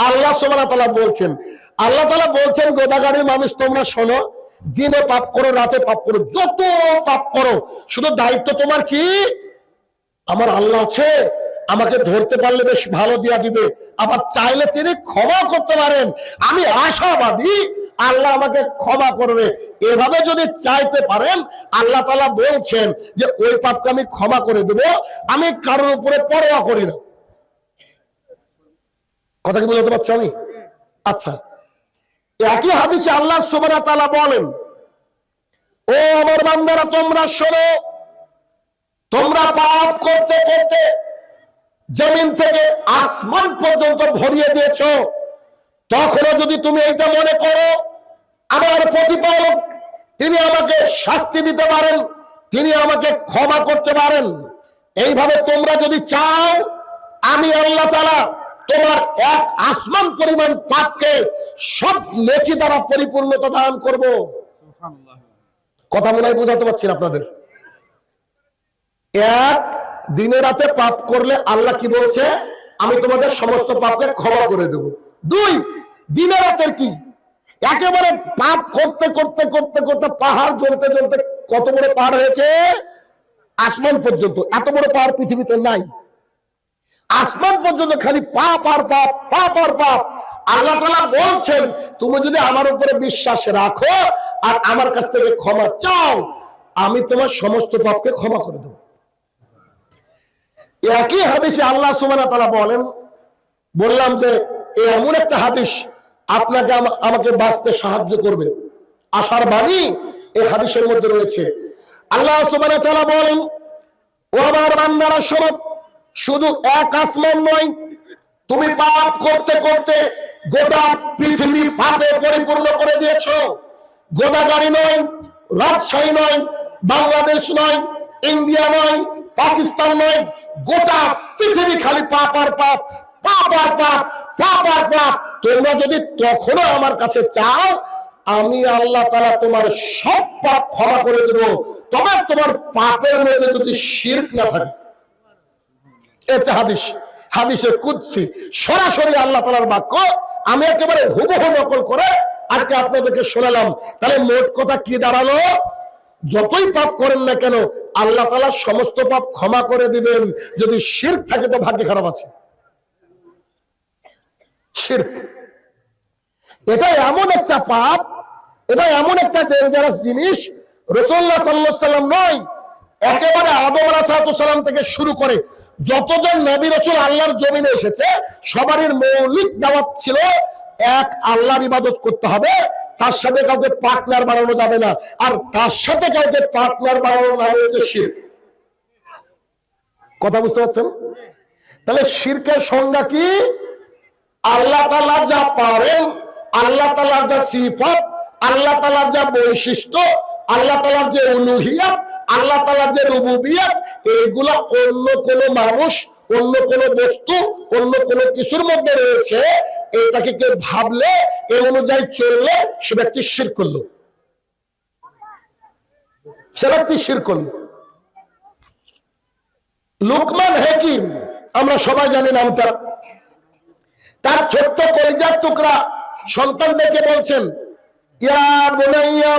আল্লাহ সুবহানাহু ওয়া তাআলা বলছেন, আল্লাহ তাআলা বলছেন গোদাগাড়ির মানুষ তোমরা শোনো, দিনে পাপ করো রাতে পাপ করো, যত পাপ করো, শুধু দায়িত্ব তোমার কি, আমার আল্লাহ আছে, আমাকে ধরতে পারলে বেশ ভালো দিয়া দিবে, আবার চাইলে তিনি ক্ষমা করতে পারেন, আমি আশাবাদী আল্লাহ আমাকে ক্ষমা করবে। এভাবে যদি চাইতে পারেন আল্লাহ তাআলা বলছেন যে ওই পাপকে আমি ক্ষমা করে দেব, আমি কারোর উপরে পরোয়া করি না। কথা কি বুঝতে পারছি আমি? আচ্ছা, একই হাদিসে আল্লাহ সুবহানাহু ওয়া তাআলা বলেন, ও আমার বান্দারা তোমরা শোনো, তোমরা পাপ করতে করতে জমিন থেকে আসমান পর্যন্ত ভরিয়ে দিয়েছো, তখনও যদি তুমি এটা মনে করো আমার প্রতিপালক তিনি আমাকে শাস্তি দিতে পারেন, তিনি আমাকে ক্ষমা করতে পারেন, এইভাবে তোমরা যদি চাও, আমি আল্লাহ তাআলা তোমার এক আসমান পরিমাণ পাপকে সব নেকি দ্বারা পরিপূর্ণতা দান করব। কথা মনে হয় বোঝাতে পারছি না আপনাদের? এক, দিনে রাতে পাপ করলে আল্লাহ কি বলছে, আমি তোমাদের সমস্ত পাপকে ক্ষমা করে দেব। দুই, দিনে রাতের কি, একেবারে পাপ করতে করতে করতে করতে পাহাড় জ্বলতে জ্বলতে কত বড় পাহাড় হয়েছে, আসমান পর্যন্ত। এত বড় পাহাড় পৃথিবীতে নাই। আসমান পর্যন্ত খালি পাপ আর পাপ, পাপ আর পাপ। আল্লাহ তাআলা বলছেন তুমি যদি আমার উপরে বিশ্বাস রাখো আর আমার কাছ থেকে ক্ষমা চাও, আমি তোমার সমস্ত পাপকে ক্ষমা করে দেব। একই হাদিসে আল্লাহ সুবহানাহু ওয়া তাআলা বলেন, বললাম যে এমন একটা হাদিস আপনাকে আমাকে বাঁচতে সাহায্য করবে, আশার বাণী এই হাদিসের মধ্যে রয়েছে। আল্লাহ সুবহানাহু ওয়া তাআলা বলেন, ও আমার বান্দারা শোনো, শুধু এক আসমান নয়, তুমি পাপ করতে করতে গোটা পৃথিবী পাপে পরিপূর্ণ করে দিয়েছো। গোদাগাড়ি নয়, রাজশাহী নয়, বাংলাদেশ নয়, ইন্ডিয়া নয়, পাকিস্তান নয়, গোটা পৃথিবী খালি পাপ আর পাপ, পাপ আর পাপ, পাপ আর পাপ। তোমরা যদি তখনও আমার কাছে চাও, আমি আল্লাহ তাআলা তোমার সব পাপ ক্ষমা করে দেব, তবে তোমার পাপের মধ্যে যদি শিরক না থাকে। এটা হাদিস, হাদিসে কুদসি, সরাসরি আল্লাহ তাআলার বাক্য। আমি একেবারে হুবহু নকল করে আজকে আপনাদেরকে শোনালাম। তাহলে মোট কথা কি দাঁড়ালো, যতই পাপ করেন না কেন আল্লাহ তাআলা সমস্ত পাপ ক্ষমা করে দিবেন। যদি শিরক থাকে তো ভাগ্য খারাপ আছে। শিরক এটা এমন একটা পাপ, এটা এমন একটা ডেঞ্জারাস জিনিস, রাসূলুল্লাহ সাল্লাল্লাহু আলাইহি সাল্লাম নয়, একেবারে আদম আলাইহিস সালাম থেকে শুরু করে যতজন নবী রাসূল আল্লাহর জমিনে এসেছে সবারই মৌলিক দাওয়াত ছিল এক আল্লাহর ইবাদত করতে হবে, তার সাথে কাউকে পার্টনার বানানো যাবে না, আর তার সাথে কাউকে পার্টনার বানানো না হচ্ছে শিরক। কথা বুঝতে পারছেন? তাহলে শিরকের সংজ্ঞা কি? আল্লাহ তাআলা যা পারেন, আল্লাহ তাআলার যা সিফাত, আল্লাহ তাআলার যা বৈশিষ্ট্য, আল্লাহ তাআলার যে উলুহিয়াত, আল্লাহ তাআলার যে রুবুবিয়াত, এইগুলা অন্য কোন মানুষ, অন্য কোন বস্তু, অন্য কোন কিছুর মধ্যে রয়েছে, এটাকে কেউ ভাবলে, এই অনুযায়ী চললে সে ব্যক্তি শিরক করলো, সে ব্যক্তি শিরক করলো। লুকমান হাকিম আমরা সবাই জানি নামটা, তার ছোট্ট কলিজার টুকরা সন্তানদেরকে বলছেন, ইয়া বুনাইয়া,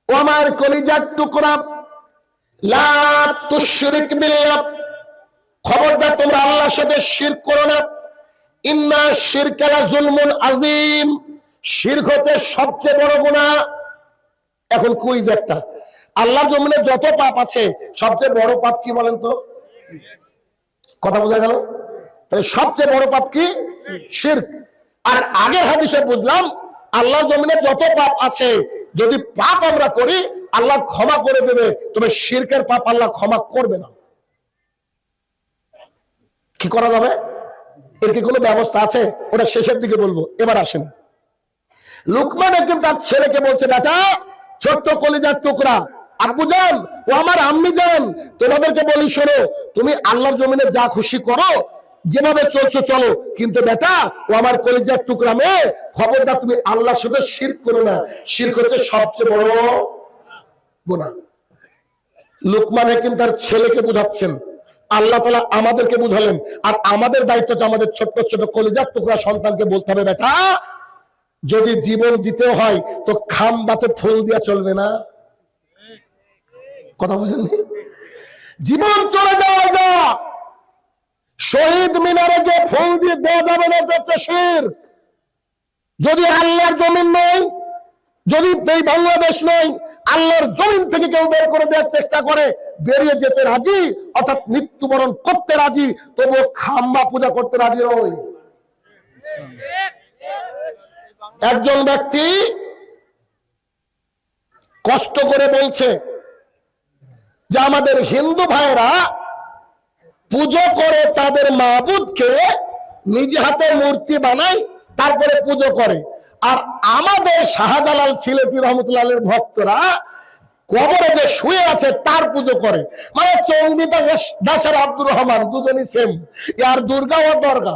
ও আমার কলিজার টুকরা, লা তুশরিক বিল্লাহ, খবরদার তোমরা আল্লাহর সাথে শিরক করো না। ইন্না শিরকা লাযুলমুন আযীম, শিরক হচ্ছে সবচেয়ে বড় গুনাহ। এখন কুইজ একটা, আল্লাহর জমিনে যত পাপ আছে সবচেয়ে বড় পাপ কি বলেন তো? কথা বোঝা গেল? সবচেয়ে বড় পাপ কি? শিরক। আর আগের হাদিসে বুঝলাম আল্লাহর জমিনে যত পাপ আছে যদি পাপ আমরা করি আল্লাহ ক্ষমা করে দেবে, তবে শিরকের পাপ আল্লাহ ক্ষমা করবে না। কি করা যাবে? এর কি কোনো ব্যবস্থা আছে? ওটা শেষের দিকে বলবো। এবার আসেন, লুকমান হাকিম তার ছেলেকে বলছে, বেটা ছোট্ট কলিজার টুকরা, আব্বু জান ও আমার আম্মি জান, তোমাদেরকে বলি শোনো, তুমি আল্লাহর জমিনে যা খুশি করো, যেভাবে চলছো চলো, কিন্তু বেটা ও আমার কলিজার টুকরা মেয়ে, খবরদার তুমি আল্লাহর সাথে শিরক করো না, শিরক হচ্ছে সবচেয়ে বড় গুনাহ। লুকমান হাকিম তার ছেলেকে বোঝাচ্ছেন, আল্লাহ তাআলা আমাদেরকে বুঝালেন, আর আমাদের দায়িত্ব হচ্ছে আমাদের ছোট্ট ছোট কলিজার টুকরা সন্তানকে বলতে হবে, বেটা যদি জীবন দিতে হয় তো খাম্বাতে ফুল দিয়া চলবে না। কথা বুঝেন? জীবন চলে যাওয়া যা, শহীদ মিনারে গিয়ে ফুল দিয়ে দেওয়া যাবে না, এটা শিরক। যদি আল্লাহর জমিন নেই, যদি এই বাংলাদেশ নেই, আল্লাহর জমিন থেকে কেউ বের করে দেওয়ার চেষ্টা করে, বেরিয়ে যেতে রাজি, অর্থাৎ মৃত্যুবরণ করতে রাজি, তবুও খাম্বা পূজা করতে রাজি নয়। একজন ব্যক্তি কষ্ট করে বলছে যে আমাদের হিন্দু ভাইরা পুজো করে তাদের মাবুদকে, নিজে হাতে মূর্তি বানায় তারপরে পুজো করে, আর আমাদের শাহজালাল সিলেটি রহমতুল্লাহের ভক্তরা কবরে যে শুয়ে আছে তার পুজো করে। মানে চন্ডিতা দাস আর আব্দুর রহমান দুজনই সেম, আর দুর্গা ও দরগা,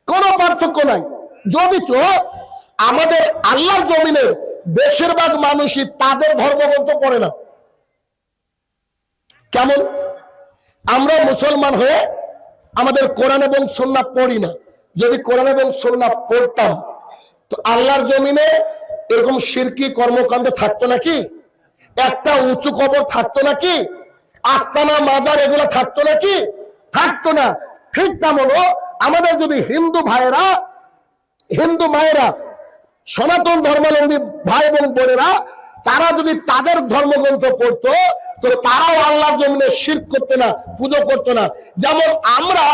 কোন পার্থক্য নাই। যদিচ আমাদের আল্লাহর জমিনের বেশিরভাগ মানুষই তাদের ধর্মগ্রন্থ পড়ে না। কেমন? আমরা মুসলমান হয়ে আমাদের কোরআন এবং সুন্নাহ পড়ি না। যদি কোরআন এবং সুন্নাহ পড়তাম তো আল্লাহর জমিনে এরকম শিরকি কর্মকাণ্ড থাকতো নাকি? একটা উঁচু কবর থাকতো নাকি? আস্তানা মাজার এগুলো থাকতো নাকি? থাকতো না। ঠিক তেমনও আমাদের যদি হিন্দু ভাইয়েরা, হিন্দু মায়েরা, সনাতন ধর্মাবলম্বী ভাই এবং বোনেরা, তারা যদি তাদের ধর্মগ্রন্থ পড়তো তো তারাও আল্লাহর জমিনে শিরক করতো না, পুজো করতো না। যেমন আমরা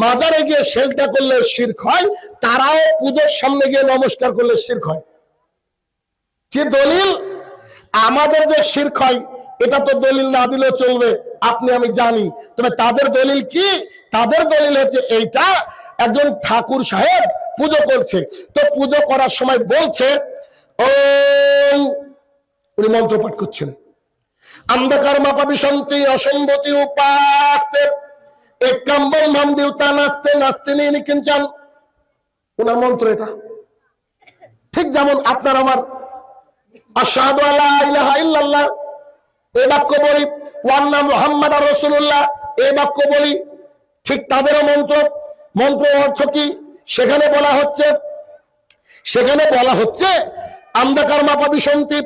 মাজারে গিয়ে সেজদা করলে শিরক হয়, তারাও পুজোর সামনে গিয়ে নমস্কার করলে শিরক হয়। যে দলিল আমাদের যে শিরক হয় এটা তো দলিল না দিলেও চলবে, আপনি আমি জানি। তবে তাদের দলিল কি? তাদের দলিল হচ্ছে এইটা, একজন ঠাকুর সাহেব পুজো করছে, তো পুজো করার সময় বলছে ওম, উনি মন্ত্র পাঠ করছেন, अंधकार मापा विशंति असंभूति उपास्ते एकाम्बम नाम देवता नास्ते नास्ते नहीं निकिंचन उनार मंत्र এটা ঠিক যেমন আপনার আমার আশহাদু আল্লা ইলাহা ইল্লাল্লাহ এই বাক্য বলি, ওয়া আন্না মুহাম্মাদার রাসূলুল্লাহ এই বাক্য বলি, ঠিক তাদেরও মন্ত্র। মন্ত্রের অর্থ কি? সেখানে বলা হচ্ছে अंधकार मापा विशंति,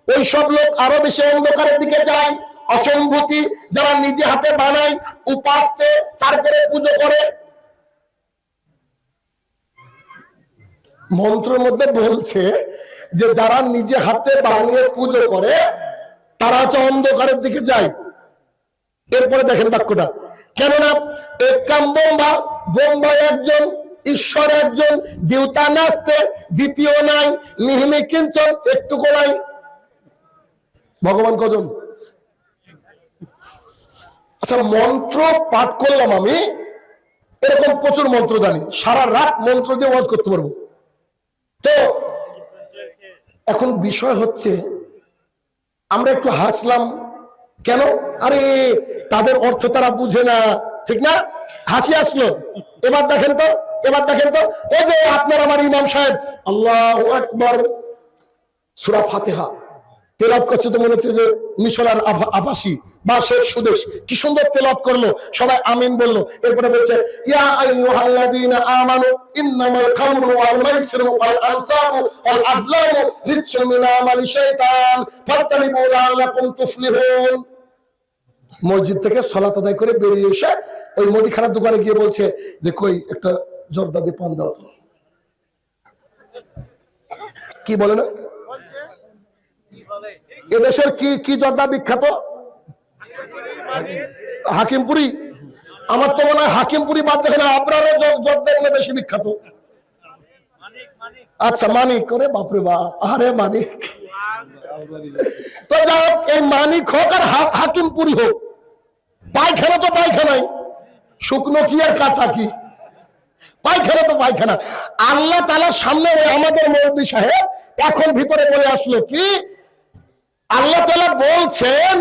ওই সব লোক আরো বেশি অন্ধকারের দিকে যায়। অসম্ভূতি, যারা নিজে হাতে বানায়, উপাস্তে তারপরে পুজো করে। মন্ত্রের মধ্যে বলছে যে যারা নিজে হাতে বানিয়ে পুজো করে তারা হচ্ছে অন্ধকারের দিকে যায়। এরপরে দেখেন বাক্যটা, কেননা একাম বোম্বা একজন, ঈশ্বর একজন, দেবতা নাস্তে দ্বিতীয় নাই, নিহিমি কিঞ্চন একটুকু নাই। ভগবান কজন? আচ্ছা, মন্ত্র পাঠ করলাম আমি, এরকম প্রচুর মন্ত্র জানি, সারা রাত মন্ত্র দিয়ে ওয়াজ করতে পারবো। তো এখন বিষয় হচ্ছে আমরা একটু হাসলাম কেন? আরে তাদের অর্থ তারা বুঝে না, ঠিক না? হাসি আসলো। এবার দেখেন তো এই যে আপনার আমার ইমাম সাহেব আল্লাহু আকবার সূরা ফাতিহা তেলাওয়াত করছে, তো মনে হচ্ছে যে মিশনার আভাসী বা শেখ সুদেশ, কি সুন্দর তেলাওয়াত করলো, সবাই আমিন বললো। এরপরে বলছে ইয়া আইয়ুহাল্লাযীনা আমানু ইন্নামাল খামরু ওয়াল মাইসিরু ওয়াল আনসাবু ওয়াল আযলামু রিজসুম মিন আমালি শাইতান ফাজতানিবু লাআল্লাকুম তুফলিহুন। মসজিদ থেকে সালাত আদায় করে বেরিয়ে এসে ওই মুদিখানার দোকানে গিয়ে বলছে যে কই একটা জর্দা দিয়ে পান দাও। কি বলে না এদেশের কি জর্দা বিখ্যাত? হাকিমপুরি। আমার তো মনে হয় হাকিমপুরি বাদ দেখে না, আপনার জর্দা মনে বেশি বিখ্যাত। আচ্ছা, মানিক করে, বাপরে বাপ, আরে মানিক। তো যাই হোক, এই মানিক হোক আর হাকিমপুরি হোক, পায়খানা তো পায়খানাই, শুকনো কি আর কাঁচা কি, পায়খানা তো পায়খানা। আল্লাহ তাআলার সামনে আমাদের মৌলভী সাহেব এখন ভিতরে বলে আসলো কি, আল্লাহ তাআলা বলছেন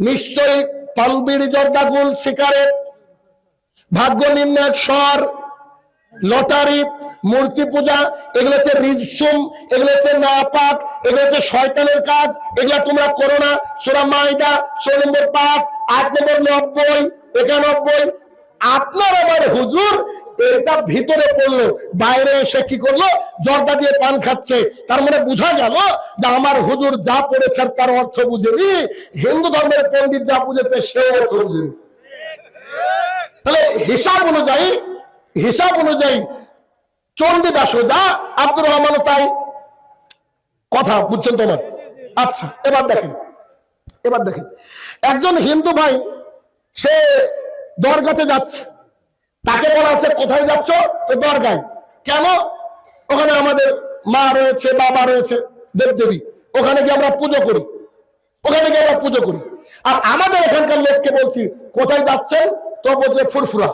নিশ্চয়ই পানবিড়ি, জর্দাগুল, সিগারেট, ভাগ্য নির্ণায়ক স্বর, লটারি, মূর্তি পূজা, এগুলো হচ্ছে রিজসুম, এগুলো হচ্ছে নাপাক, এগুলো হচ্ছে শয়তানের কাজ, এগুলা তোমরা করো না। সূরা মাইদা 6 নম্বর 5, 8 নম্বর 90, 91। আপনার আমার হুজুর এটা ভিতরে পড়লো, বাইরে এসে কি করলো, জর্দা দিয়ে পান খাচ্ছে। তার মানে বোঝা গেল যে আমার হুজুর যা পড়েছে তার অর্থ বুঝেনি, হিন্দু ধর্মের পণ্ডিত যা বুঝেছে সে অর্থ বুঝেনি। তাহলে হিসাব অনুযায়ী চণ্ডীদাসও যা, আব্দুর রহমানও তাই। কথা বুঝছেন তোমার? আচ্ছা, এবার দেখেন একজন হিন্দু ভাই সে দরগাতে যাচ্ছে, তাকে বলা হচ্ছে কোথায় যাচ্ছ? তো দরগায়। কেন? ওখানে আমাদের মা রয়েছে, বাবা রয়েছে, দেবদেবী, ওখানে গিয়ে আমরা পুজো করি। আর আমাদের এখানকার লোককে বলছি কোথায় যাচ্ছেন, তো বলছে ফুরফুরা,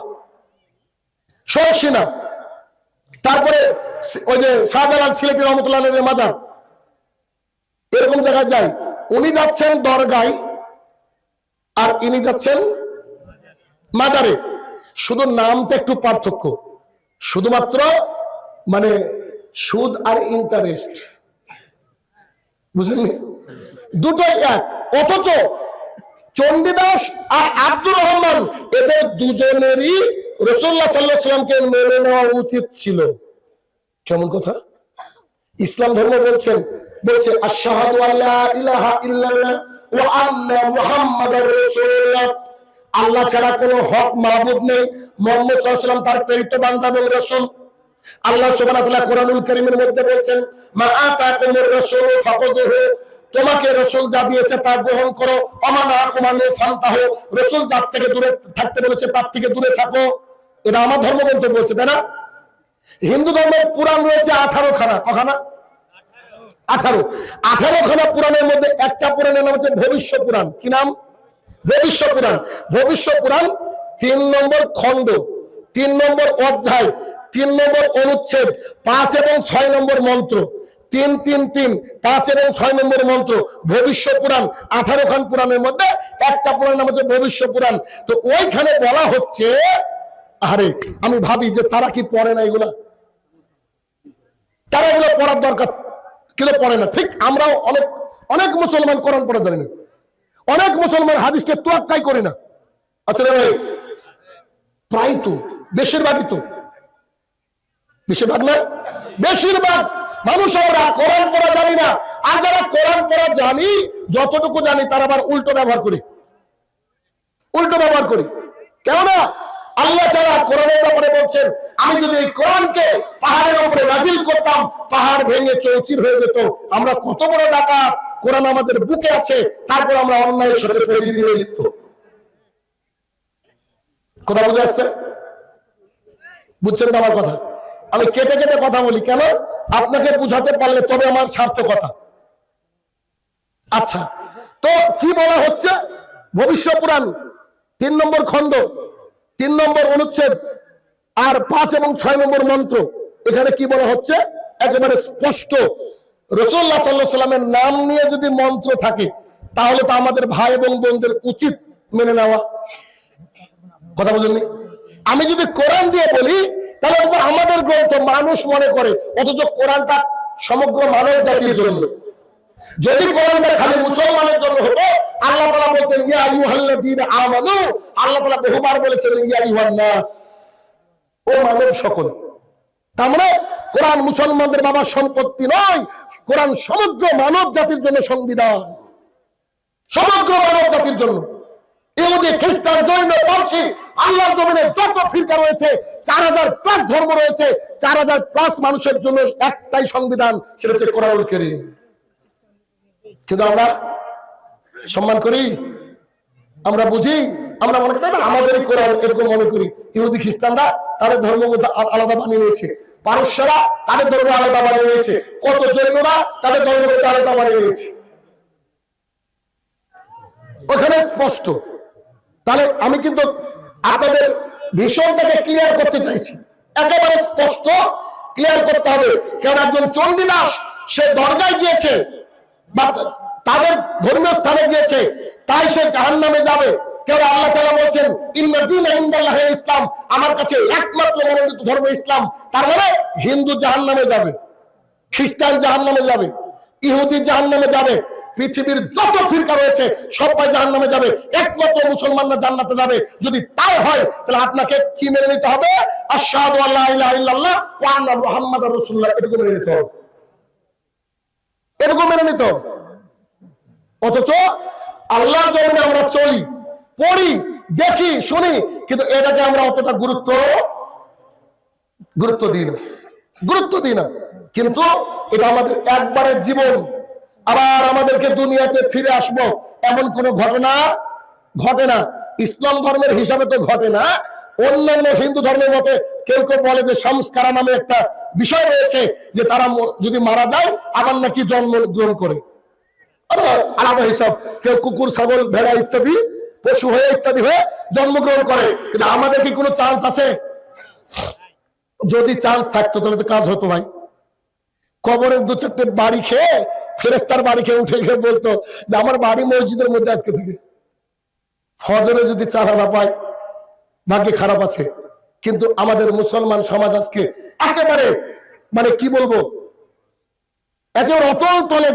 সরসিনা, তারপরে ওই যে শাহজালাল সিলেটি রহমতুল্লাহ আলাইহির মাজার, এরকম জায়গায় যাই। উনি যাচ্ছেন দরগায় আর ইনি যাচ্ছেন মাজারে। শুধু নামটা একটু পার্থক্য, শুধুমাত্র মানে সুদ আর ইন্টারেস্ট, বুঝলেন? দুটোই এক। অথচ চণ্ডীদাস আর আব্দুর রহমান এদের দুজনেরই রাসূলুল্লাহ সাল্লাল্লাহু আলাইহি ওয়াসাল্লামকে মেনে নেওয়া উচিত ছিল। কেমন কথা? ইসলাম ধর্ম বলছে আশহাদু আল্লা ইলাহা ইল্লাল্লাহ ওয়া আন্না মুহাম্মাদার রাসূলুল্লাহ, আল্লাহ ছাড়া কোনো হক মাবুদ নেই, মুহাম্মদ সাল্লাল্লাহু আলাইহি ওয়াসাল্লাম তার প্রেরিত বান্দা এবং রাসূল। আল্লাহ সুবহানাহু ওয়া তাআলা কোরআনুল কারীমের মধ্যে বলছেন মা আতাকুমুর রাসূলু ফাখুযুহু, তোমাকে রাসূল যা দিয়েছে তা গ্রহণ করো, ওয়া মা নাহাকুম আনহু ফান্তাহু, রাসূল যার থেকে দূরে থাকতে বলেছে তার থেকে দূরে থাকো। এটা আমার ধর্মগ্রন্থ বলছে, তাই না? হিন্দু ধর্মের পুরাণ রয়েছে 18 খানা। কখানা? 18 খানা পুরাণের মধ্যে একটা পুরাণের নাম হচ্ছে ভবিষ্য পুরাণ। কি নাম? ভবিষ্য পুরাণ 3 নম্বর খণ্ড, 3 নম্বর অধ্যায়, 3 নম্বর অনুচ্ছেদ, 5 এবং 6 নম্বর মন্ত্র, 3 5 এবং 6 নম্বর মন্ত্র। ভবিষ্য পুরাণ 18 খান পুরাণের মধ্যে একটা পুরাণ নাম হচ্ছে ভবিষ্য পুরাণ। তো ওইখানে বলা হচ্ছে, আরে আমি ভাবি যে তারা কি পড়ে না এগুলা, তারা এগুলো পড়ার দরকার, কেউ পড়ে না। ঠিক আমরাও অনেক মুসলমান কোরআন পড়া জানি না, অনেক মুসলমান হাদিসকে তোয়াক্কাই করি না। আসলে ভাই প্রায় তো বেশিরভাগই তো, বেশিরভাগ না, বেশিরভাগ মানুষ আমরা কোরআন পড়া জানি না। আর যারা কোরআন পড়া জানি, যতটুকু জানি তার আবার উল্টো ব্যবহার করি। কেননা আল্লাহ তাআলা কোরআনের ব্যাপারে বলছেন, আমি যদি এই কোরআনকে পাহাড়ের উপরে নাজিল করতাম, পাহাড় ভেঙে চৌচির হয়ে যেত। আমরা কত বড় ডাকাত, কোরআন আমাদের বুকে আছে, তারপর আমরা অন্যায়ের সাথে প্রতিদিন লিপ্ত। কথা বুঝে আসছে? বুঝছেন না আমার কথা? আমি কেটে কেটে কথা বলি কেন? আপনাকে বুঝাতে পারলে তবে আমার সার্থকতা। আচ্ছা, তো কি বলা হচ্ছে? ভবিষ্য পুরাণ 3 নম্বর খণ্ড, 3 নম্বর অনুচ্ছেদ আর 5 এবং 6 নম্বর মন্ত্র। এখানে কি বলা হচ্ছে? একেবারে স্পষ্ট, রাসূলুল্লাহ সাল্লাল্লাহু আলাইহি ওয়াসাল্লামের নাম নিয়ে যদি মন্ত্র থাকে তাহলে তো আমাদের ভাই এবং বোনদের উচিত মেনে নেওয়া। কথা বুঝেননি? আমি যদি কোরআন দিয়ে বলি তাহলে তো আমাদের গ্রন্থ মানুষ মনে করে, অথচ কোরআনটা সমগ্র মানব জাতির জন্য। যদি কোরআনটা খালি মুসলমানের জন্য হতো, আল্লাহ তাআলা বলতেন ইয়া আইয়ুহাল্লাযীনা আমানু, আল্লাহ তাআলা বহুবার বলেছেন ইয়া আইয়ুহান নাস, ও মানব সকল। তার মানে কোরআন মুসলমানদের বাবার সম্পত্তি নয়, কোরআন সমগ্র মানব জাতির জন্য সংবিধান, সমগ্র মানব জাতির জন্য। ইহুদি, খ্রিস্টান, জৈন, পারসি, আল্লাহর জমিনে যত ফিরকা রয়েছে, 4000+ ধর্ম রয়েছে, 4000+ মানুষের জন্য একটাই সংবিধান, সেটা হচ্ছে কোরআনুল কারীম। কিন্তু আমরা সম্মান করি, আমরা বুঝি, আমরা মনে করি আমাদেরই কোরআন, এরকম মনে করি। ইহুদি খ্রিস্টানরা তাদের ধর্ম আলাদা বানিয়ে নিয়েছে, পারস্যরা তাদের ধর্ম আলাদা বানিয়ে নিয়েছে, কত জৈনরা তাদের ধর্ম আলাদা বানিয়ে নিয়েছে। ওখানে স্পষ্ট। তাহলে আমি কিন্তু আপনাদের ভীষণটাকে ক্লিয়ার করতে চাইছি, একেবারে স্পষ্ট ক্লিয়ার করতে হবে। কারণ একজন চণ্ডীদাস সে দরগায় গিয়েছে বা তাদের ধর্মীয় স্থানে গিয়েছে, তাই সে জাহান্নামে যাবে, কেউ আল্লাহ তাআলা বলছেন ইন্না দীনা ইনদাল্লাহি ইসলাম, আমার কাছে একমাত্র মনোনীত ধর্ম ইসলাম। তার মানে হিন্দু জাহান্নামে যাবে, খ্রিস্টান জাহান্নামে যাবে, ইহুদি জাহান্নামে যাবে, পৃথিবীর যত ফিরকা রয়েছে সবাই জাহান্নামে যাবে, একমাত্র মুসলমানরা জান্নাতে যাবে। যদি তাই হয় তাহলে আপনাকে কি মেনে নিতে হবে? আশহাদু আল্লা ইলাহা ইল্লাল্লাহ ওয়া আন্না মুহাম্মাদার রাসূলুল্লাহ, এটুকু মেনে নিতে হবে, এটুকু মেনে নিতে হবে। অথচ আল্লাহর জমিনে আমরা চলি, পড়ি, দেখি, শুনি, কিন্তু এটাকে আমরা অতটা গুরুত্ব দিই না। কিন্তু এটা আমাদের একবারের জীবন, আবার আমাদেরকে দুনিয়াতে ফিরে আসবো এমন কোন ঘটনা ঘটে না। ইসলাম ধর্মের হিসাবে তো ঘটে না। অন্যান্য হিন্দু ধর্মের মতে কেউ কেউ বলে যে সংস্কার নামে একটা বিষয় রয়েছে, যে তারা যদি মারা যায় আবার নাকি জন্ম গ্রহণ করে, আলাদা হিসাব। কেউ কুকুর, ছাগল, ভেড়া ইত্যাদি পশু হয়ে ইত্যাদি হয়ে জন্মগ্রহণ করে। কিন্তু আমাদের কি কোনো চান্স আছে? যদি চান্স থাকতো তাহলে তো কাজ হতো ভাই। কবরের 2-4টে বাড়ি খেয়ে, ফেরেস্তার বাড়ি খেয়ে উঠে গিয়ে বলতো যে আমার বাড়ি মসজিদের মধ্যে আজকে থেকে। ফজরে যদি চারা না পায় ভাগ্যে খারাপ আছে। কিন্তু আমাদের মুসলমান সমাজ আজকে একেবারে মানে কি বলবো, একেবারে অতল তলে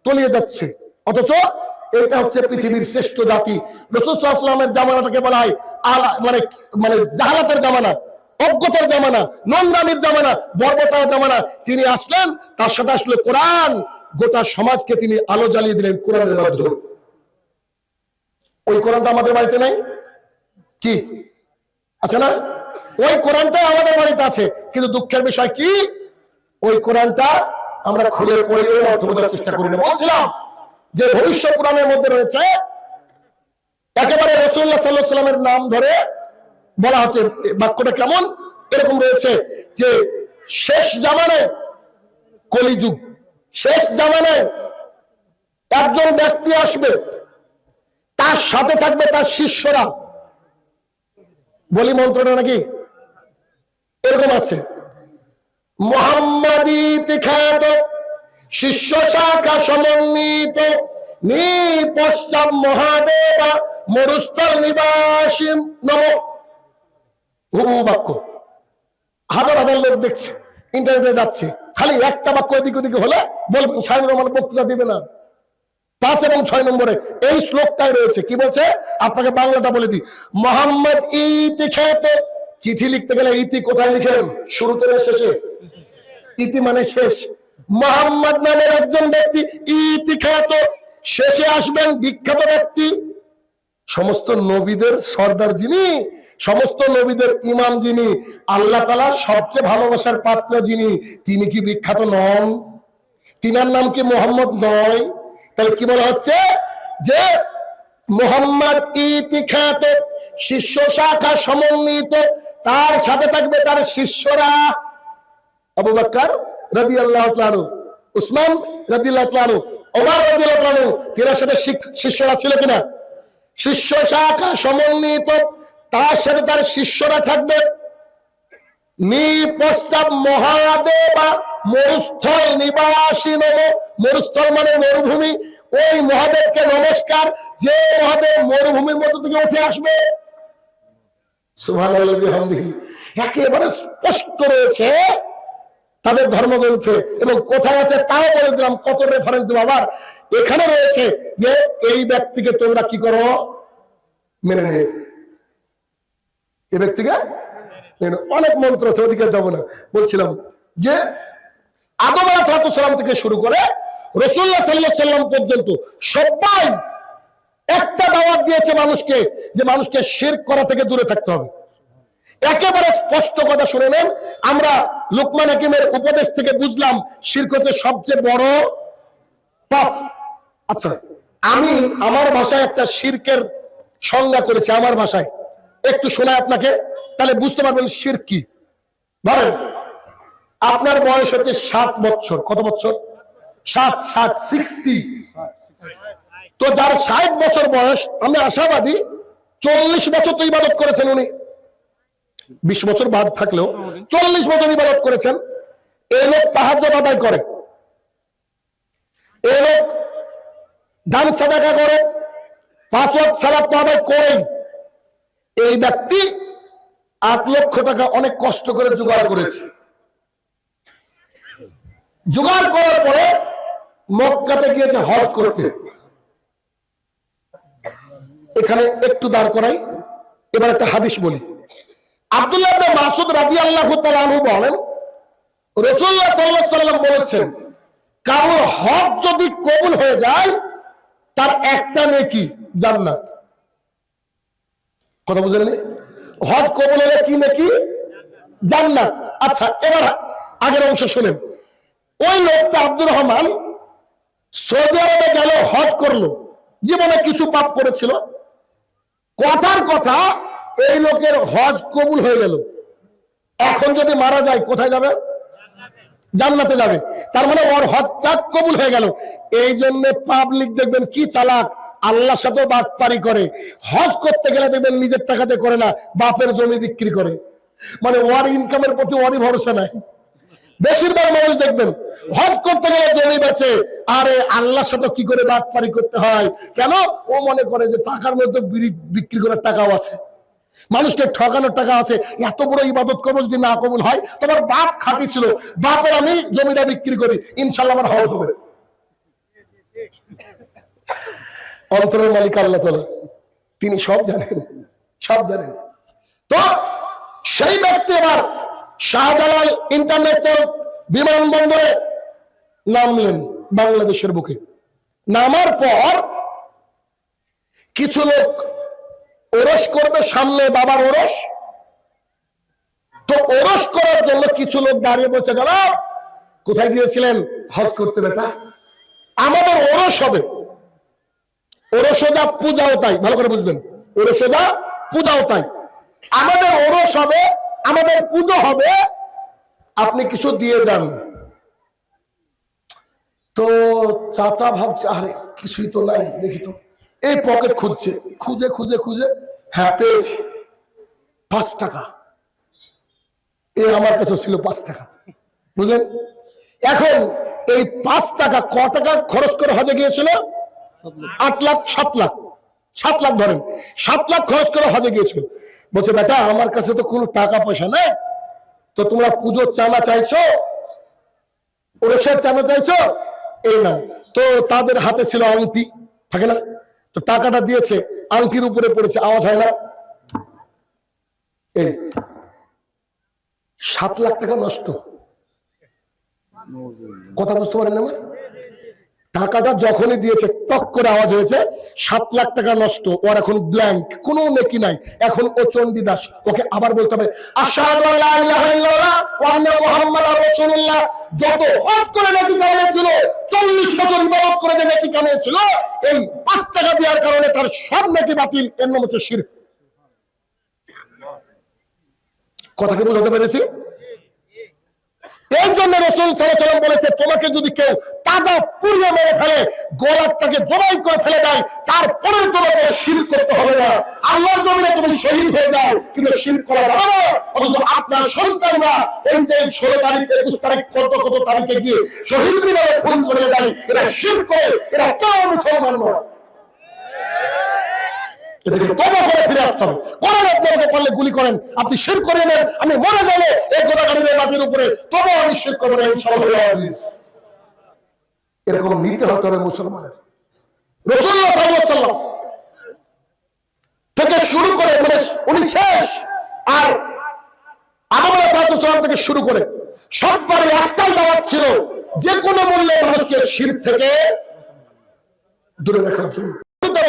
তলিয়ে যাচ্ছে। অথচ এটা হচ্ছে পৃথিবীর শ্রেষ্ঠ জাতি। রাসূল সাল্লাল্লাহু আলাইহি ওয়াসাল্লামের জামানাটাকে বলা হয় মানে মানে জাহালাতের জামানা, অজ্ঞতার জামানা, নোংরামির জামানা, বর্বরতার জামানা। তিনি আসলেন, তার সাথে আসলে কোরআন, গোটা সমাজকে তিনি আলো জ্বালিয়ে দিলেন কোরআনের মাধ্যমে। ওই কোরআনটা আমাদের বাড়িতে নাই কি আছে না? ওই কোরআনটা আমাদের বাড়িতে আছে, কিন্তু দুঃখের বিষয় কি ওই কোরআনটা আমরা খুলে পড়ে অর্থ বোঝার চেষ্টা করি না। বলছিলাম যে ভবিষ্যৎ কোরআনের মধ্যে রয়েছে একেবারে রাসূলুল্লাহ সাল্লাল্লাহু আলাইহি ওয়াসাল্লামের নাম ধরে বলা হচ্ছে। বাক্যটা কেমন? এরকম রয়েছে যে শেষ জামানায়, কলিযুগ, শেষ জামানায় একজন ব্যক্তি আসবে, তার সাথে থাকবে তার শিষ্যরা। বলি মন্ত্রটা নাকি এরকম আছে, মুহাম্মাদিত খ্যাত শিষ্য শাখা সমন্বিত নিপশ্চাৎ মহাদেবা মরুস্থল নিবাসী নম। হুবহু বাক্য, হাজার হাজার লোক দেখছে, ইন্টারনেটে যাচ্ছে, খালি একটা বাক্য এদিক ওদিকে হলে বলবেন শায়নুর রহমান বক্তৃতা দিবে না। 5 এবং 6 নম্বরে এই শ্লোকটাই রয়েছে। কি বলছে? আপনাকে বাংলাটা বলে দিই। মোহাম্মদ ইতি খ্যাত, চিঠি লিখতে গেলে ইতি কোথায় লিখেন? শুরুতে না শেষে? ইতি মানে শেষ। মোহাম্মদ নামের একজন ব্যক্তি ইতি খ্যাত, শেষে আসবেন বিখ্যাত ব্যক্তি। সমস্ত নবীদের সর্দার যিনি, সমস্ত নবীদের ইমাম যিনি, আল্লাহ তাআলার সবচেয়ে ভালোবাসার পাত্র যিনি, তিনি কি বিখ্যাত নন? তিনার নাম কি মোহাম্মদ নয়? তাহলে কি বলা হচ্ছে? যে মোহাম্মদ ইতি খ্যাত শিষ্য শাখা সমন্বিত, তার সাথে থাকবে তার শিষ্যরা। আবু বকর রাদিয়াল্লাহু তাআলা আনহু, উসমান রাদিয়াল্লাহু তাআলা আনহু, ওমর রাদিয়াল্লাহু তাআলা আনহু, তিনার সাথে শিষ্যরা ছিল কিনা? শিষ্য শাখা সমন্বিত, তার সাথে তার শিষ্যরা থাকবে। নিপশ্চাৎ মহাদেবা মরুস্থল নিবাসী নম। মরুস্থল মানে মরুভূমি। ওই মহাদেবকে নমস্কার, যে মহাদেব মরুভূমির মধ্য থেকে উঠে আসবে। সুবহানাল্লাহি ওয়া বিহামদিহি। একেবারে স্পষ্ট রয়েছে তাদের ধর্মগ্রন্থে, এবং কোথায় আছে তাও বলে দিলাম। কত রেফারেন্স দেব আবার। এখানে রয়েছে যে এই ব্যক্তিকে তোমরা কি করো? মেনে নে। এই ব্যক্তিকে অনেক মন্ত্র আছে, ওদিকে যাব না। বলছিলাম যে আদম আলাইহিস সালাম থেকে শুরু করে রাসূলুল্লাহ সাল্লাল্লাহু আলাইহি ওয়াসাল্লাম পর্যন্ত সবাই একটা দাওয়াত দিয়েছে মানুষকে, যে মানুষকে শিরক করা থেকে দূরে থাকতে হবে। একেবারে স্পষ্ট কথা শুনে নেন। আমরা লুকমান হাকিমের উপদেশ থেকে বুঝলাম শিরক হচ্ছে সবচেয়ে বড় পাপ। আচ্ছা, আমি আমার ভাষায় একটা শিরকের সংজ্ঞা করেছি, আমার ভাষায় একটু শোনায় আপনাকে, তাহলে বুঝতে পারবেন শিরক কি। ধরেন আপনার বয়স হচ্ছে 7 বছর। কত বছর? 60। তো যার 60 বছর বয়স, আমি আশাবাদী 40 বছর তো ইবাদত করেছেন উনি, 20 বছর বাদ থাকলেও 40 বছর ইবাদত করেছেন। এই লোক তাহাজ্জুদ আদায় করে, এই লোক দান সাদাকা করে, 5 ওয়াক্ত সালাত আদায় করেই এই ব্যক্তি 8 লক্ষ টাকা অনেক কষ্ট করে জোগাড় করেছে। জোগাড় করার পরে মক্কাতে গিয়েছে হজ করতে। এখানে একটু দাঁড় করাই, এবার একটা হাদিস বলি। আব্দুল্লাহ ইবনে মাসউদ রাদিয়াল্লাহু তাআলা আনহু বলেন, রাসূলুল্লাহ সাল্লাল্লাহু আলাইহি ওয়াসাল্লাম বলেছেন, কারোর হজ যদি কবুল হয়ে যায় তার একটা নেকি জান্নাত। কথা বুঝলেন? হজ কবুল হলে কি নেকি? জান্নাত। আচ্ছা, এবার আগের অংশ শুনেন। ওই লোকটা আব্দুর রহমান সৌদি আরবে গেল, হজ করলো, জীবনে কিছু পাপ করেছিল, কথার কথা এই লোকের হজ কবুল হয়ে গেল। এখন যদি মারা যায় কোথায় যাবে? জান্নাতে যাবে। তার মানে ওর হজটা কবুল হয়ে গেল। এই জন্য পাবলিক দেখবেন কি চালাক, আল্লাহর সাথে বাটপারি করে। হজ করতে গেলে দেখবেন নিজের টাকাতে করে না, বাপের জমি বিক্রি করে। মানে ওর ইনকামের প্রতি ওরই ভরসা নাই। বেশিরভাগ মানুষ দেখবেন হজ করতে গেলে জমি বেচে। আরে আল্লাহর সাথে কি করে বাটপারি করতে হয়? কেন? ও মনে করে যে টাকার মধ্যে বিক্রি করার টাকাও আছে, মানুষকে ঠকানোর টাকা আছে। এত বড় ইবাদত করবো, যদি না কবুল হয়, তোমার বাপ খাঁটি ছিল, বাপের আমি জমিটা বিক্রি করি, ইনশাল্লাহ আমার হজ হবে। অন্তরের মালিক আল্লাহ তাআলা, তিনি সব জানেন, সব জানেন। তো সেই ব্যক্তি এবার শাহজালাল ইন্টারন্যাশনাল বিমানবন্দরে নামলেন, বাংলাদেশের বুকে। নামার পর কিছু লোক ওরস করবে, সামনে বাবার ওরস। তো ওরস করার জন্য কিছু লোক দাঁড়িয়ে বলছে, যারা কোথায় গিয়েছিলেন? হজ করতে। বেটা, আমাদের ওরস হবে, ওরসও যা পূজাও তাই। ভালো করে বুঝবেন, ওরসও যা পূজাও তাই। আমাদের ওরস হবে, আমাদের পুজো হবে, আপনি কিছু দিয়ে যান। তো চাচা ভাবছে, আরে কিছুই তো নাই, দেখি তো। এই পকেট খুঁজছে, খুঁজে খুঁজে খুঁজে, হ্যাঁ পেয়েছি, 5 টাকা। এই আমার কাছে ছিল 5 টাকা, বুঝলেন? এখন এই 5 টাকা ক টাকা খরচ করে হজে গিয়েছিল? 8 লাখ 7 লাখ, 7 লাখ ধরেন, 7 লাখ খরচ করে হজে গিয়েছিল। বলছে, বেটা আমার কাছে তো কোনো টাকা পয়সা নেই, তো তোমরা পুজোর চাঁদা চাইছো, ওরসের চাঁদা চাইছো, এই নাও। তো তাদের হাতে ছিল আংটি, থাকে না? তো টাকাটা দিয়েছে, আংটির উপরে পড়েছে, আওয়াজ হয় না? এই 7 লাখ টাকা নষ্ট। কথা বুঝতে পারেন না? আমার টাকাটা যখনই দিয়েছে টক করে আওয়াজ হয়েছে, 7 লাখ টাকা নষ্ট। ওর এখন ব্ল্যাঙ্ক, কোনো নেকি নাই। এখন ও চণ্ডীদাস, ওকে আবার বলতে হবে আশহাদু আল্লা ইলাহা ইল্লাল্লাহ ওয়া আন্না মুহাম্মাদার রাসূলুল্লাহ। যত হজ করে নেকি কামিয়েছিল, 40 বছর ইবাদত করে যে নেকি কামিয়েছিল, এই 5 টাকা দেওয়ার কারণে তার সব নেকি বাতিল। এর নাম হচ্ছে শিরক। কথা কি বুঝতে পেরেছি? এই জন্য রাসূল সাল্লাল্লাহু আলাইহি ওয়াসাল্লাম বলেছে, তোমাকে যদি কেউ তাজা পুড়িয়ে মেরে ফেলে, গলাটাকে জবাই করে ফেলে দেয়, তারপরে তোমাকে শিরক করতে হবে না। আল্লাহর জমিনে তুমি শহীদ হয়ে যাও, কিন্তু শিরক করা যাবে না। অথচ আপনার সন্তানরা এই যে 16 তারিখ 21 তারিখ কত কত তারিখে গিয়ে শহীদ মিনারে খুন করে দেয়, এরা শিরক করে, এরা কেউ মুসলমান নয়। এদেরকে তওবা করে ফিরে আসতে হবে। কোরআন আপনাকে পারলে গুলি করেন, আপনি শিরক করে নেন, আমি মরে যাব এই গোদাগাড়ির মাটির উপরে, তবে আমি শিরক করব না ইনশাআল্লাহ। এরকম নিতে হতে হবে মুসলমানের। রাসূলুল্লাহ সাল্লাল্লাহু আলাইহি ওয়াসাল্লাম থেকে শুরু করে, মানে উনি শেষ, আর আদম আলাইহিস সালাম থেকে শুরু করে সববার একটাই দাওয়াত ছিল, যে কোনো মূল্যে মানুষকে শিরক থেকে দূরে রাখার জন্য।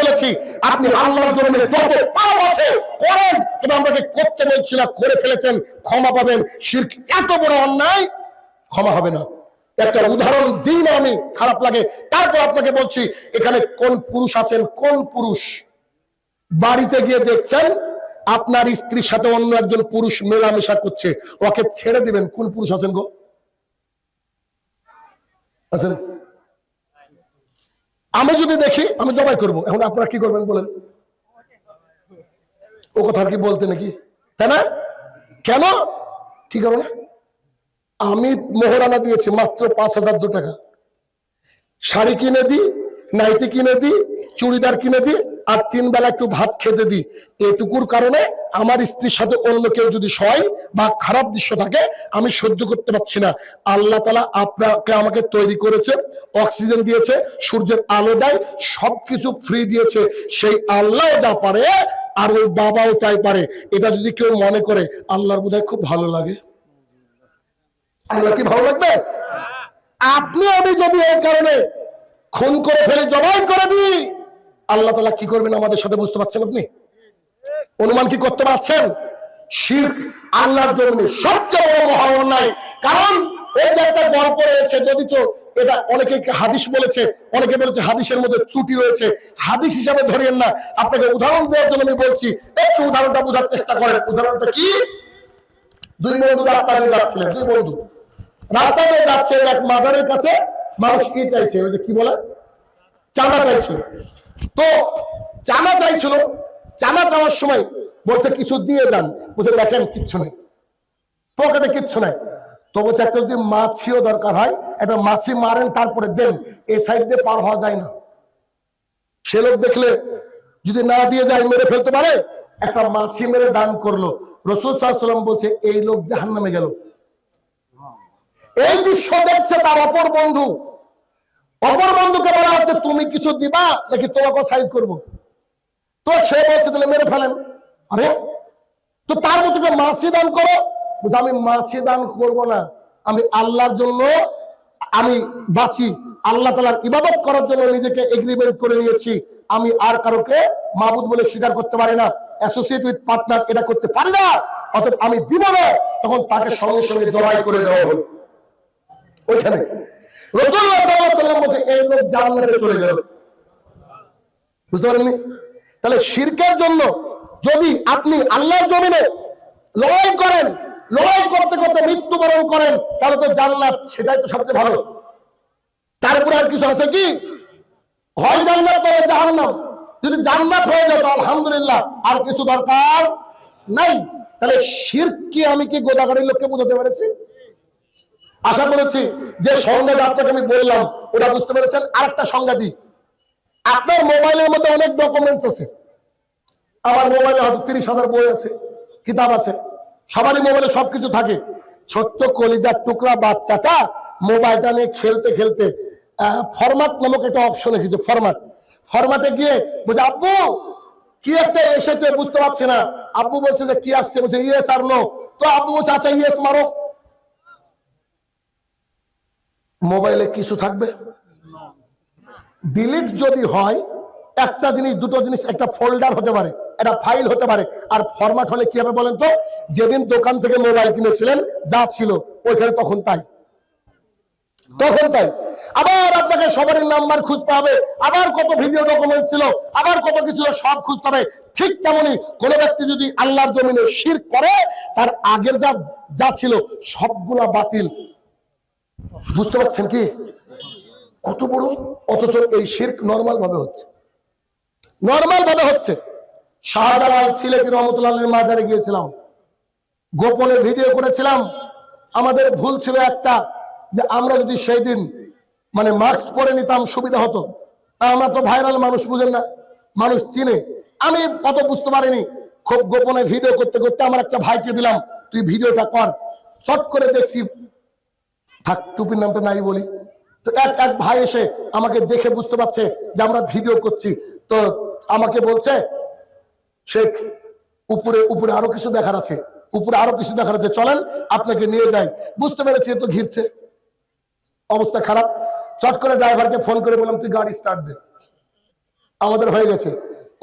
বলেছি, আপনি আল্লাহর জমিনে যত পাপ আছে করেন, তবে আমাকে করতে বলছিলাম, করে ফেলেছেন, ক্ষমা পাবেন। শিরক এত বড় অন্যায়, ক্ষমা হবে না। একটা উদাহরণ দিই না আমি, খারাপ লাগে, তারপর আপনাকে বলছি। এখানে কোন পুরুষ আছেন, কোন পুরুষ বাড়িতে গিয়ে দেখছেন আপনার স্ত্রীর সাথে অন্য একজন পুরুষ মেলামেশা করছে, ওকে ছেড়ে দিবেন? কোন পুরুষ আছেন গো? আছেন? আমি যদি দেখি, আমি জবাই করব। এখন আপনারা কি করবেন বলেন? ও কথা কি বলতে নাকি, তাই না? কেন কি কারণে? আমি মোহরানা দিয়েছি মাত্র 5,002 টাকা। শাড়ি কিনে দিই, নাইটি কিনে দিই, চুড়িদার কিনে দিই, আর 3 বেলা একটু ভাত খেতে দিই, এটুকুর কারণে আমার স্ত্রীর সাথে অন্য কেউ যদি শয় বা খারাপ দৃশ্য থাকে আমি সহ্য করতে পারছি না। আল্লাহ তাআলা আপনাকে আমাকে তৈরি করেছে, অক্সিজেন দিয়েছে, সূর্যের আলো দেয়, সবকিছু ফ্রি দিয়েছে, সেই আল্লাহ যা পারে আর ওই বাবাও তাই পারে। এটা যদি কেউ মনে করে আল্লাহর বোধহয় খুব ভালো লাগে। আল্লাহ কি ভালো লাগবে? আপনি আমি যদি এই কারণে খুন করে ফেলে, জবাই করে দিই, আল্লাহ তাআলা কি করবেন আমাদের সাথে বুঝতে পারছেন? আপনি অনুমান কি করতে পারছেন? শিরক আল্লাহর জন্য সবচেয়ে বড় মহা অন্যায়। কারণ এই যে একটা গল্প রয়েছে, যদিচ এটা অনেকে হাদিস বলেছে, অনেকে বলেছে হাদিসের মধ্যে ত্রুটি রয়েছে, হাদিস হিসাবে ধরিয়েন না, আপনাকে উদাহরণ দেওয়ার জন্য আমি বলছি, একটু উদাহরণটা বোঝার চেষ্টা করেন। উদাহরণটা কি? 2 বন্ধু রাস্তা দিয়ে যাচ্ছিলেন, 2 বন্ধু রাস্তা দিয়ে যাচ্ছে, এক মাজারের কাছে মানুষ কি চাইছে, ওই যে কি বলে, চাঁদা চাইছিল। তো চাঁদা চাইছিল, চাঁদা চাওয়ার সময় বলছে কিছু দিয়ে যান, বলছে দেখেন কিচ্ছু নেই, পকেটে কিচ্ছু নাই। তো বলছে একটা যদি মাছিও দরকার হয়, একটা মাছি মারেন তারপরে দেন, এই সাইড দিয়ে পার হওয়া যায় না। সে লোক দেখলে যদি না দিয়ে যায় মেরে ফেলতে পারে, একটা মাছি মেরে দান করলো। রাসূল সাল্লাল্লাহু আলাইহি ওয়াসাল্লাম বলছে এই লোক জাহান্নামে গেল। এই দৃশ্য দেখছে তার অপর বন্ধু, অপর বন্ধুকে বলা হচ্ছে তুমি কিছু দিবা নাকি তোমাকে সাইজ করব? তো সে বলছে তাহলে মেরে ফেলেন। আরে তো তার মতো মাছি দান করো, বলছে আমি মাছি দান করব না, আমি আল্লাহর জন্য আমি বাঁচি, আল্লাহ তাআলার ইবাদত করার জন্য নিজেকে এগ্রিমেন্ট করে নিয়েছি, আমি আর কারোকে মাবুদ বলে স্বীকার করতে পারি না, অ্যাসোসিয়েট উইথ পার্টনার এটা করতে পারি না, অতএব আমি দিব না। তখন তাকে সঙ্গে সঙ্গে জবাই করে দেওয়া হলো। ওইখানে রাসূলুল্লাহ সাল্লাল্লাহু আলাইহি ওয়াসাল্লাম বলেন এই লোক জান্নাতে চলে গেল। বুঝতে পারেননি? তাহলে শিরকের জন্য যদি আপনি আল্লাহর জমিনে লড়াই করেন, লড়াই করতে করতে মৃত্যুবরণ করেন, তাহলে তো জান্নাত, সেটাই তো সবচেয়ে ভালো। তারপরে আর কিছু আছে কি? হয় জান্নাত নয় জাহান্নাম। যদি জান্নাত হয়ে যায় তো আলহামদুলিল্লাহ, আর কিছু দরকার নাই। তাহলে শিরক কি আমি কি গোদাগাড়ির লোককে বোঝাতে পেরেছি? আশা করেছি যে সংজ্ঞাটা আপনাকে আমি বললাম ওটা বুঝতে পেরেছেন। আরেকটা সংজ্ঞা দিই, আপনার মোবাইলের মধ্যে অনেক ডকুমেন্টস আছে, আমার মোবাইলে হয়তো 30,000 বই আছে, কিতাব আছে, সবারই মোবাইলে সবকিছু থাকে। ছোট্ট কলিজার টুকরা বাচ্চাটা মোবাইলটা নিয়ে খেলতে খেলতে ফরম্যাট নামক একটা অপশন এসেছে, ফরম্যাটে গিয়ে বলছে আব্বু কি একটা এসেছে বুঝতে পারছি না। আব্বু বলছে যে কি আসছে, বলছে ইয়েস আর নো। তো আব্বু বলছে আচ্ছা ইয়েস মারো। মোবাইলে কিছু থাকবে? ডিলিট যদি হয় একটা জিনিস, দুটো জিনিস, একটা ফোল্ডার হতে পারে, একটা ফাইল হতে পারে। আর ফরম্যাট হলে কি হবে বলেন তো? যেদিন দোকান থেকে মোবাইল কিনেছিলেন যা ছিল ওইখানে তখন তাই। আবার আপনাকে সবারই নাম্বার খুঁজতে হবে, আবার কত ভিডিও ডকুমেন্ট ছিল, আবার কত কিছু সব খুঁজতে হবে। ঠিক তেমনি কোন ব্যক্তি যদি আল্লাহর জমিনে শিরক করে, তার আগের যা ছিল সবগুলা বাতিল। বুঝতে পারছেন কি কত বড়? অথচ এই শিরক নরমাল ভাবে হচ্ছে। শাহজালাল সিলেটি রহমতুল্লাহ আলাইহির মাজারে গিয়েছিলাম, গোপনে ভিডিও করেছিলাম। আমাদের ভুল ছিল একটা, যে আমরা যদি সেই দিন মানে মাস্ক পরে নিতাম সুবিধা হতো। আমরা তো ভাইরাল মানুষ, বুঝেন না, মানুষ চিনে। আমি কত বুঝতে পারিনি, খুব গোপনে ভিডিও করতে করতে আমার একটা ভাইকে দিলাম, তুই ভিডিওটা কর। চট করে দেখছি, থাক টুপির নামটা নাই বলি, তো এক ভাই এসে আমাকে দেখে বুঝতে পারছে যে আমরা ভিডিও করছি, তো আমাকে বলছে শেখ উপরে আরো কিছু দেখার আছে, চলেন আপনাকে নিয়ে যাই। বুঝতে পেরেছি তো ঘিরছে, অবস্থা খারাপ। চট করে ড্রাইভারকে ফোন করে বললাম তুই গাড়ি স্টার্ট দে, আমাদের হয়ে গেছে।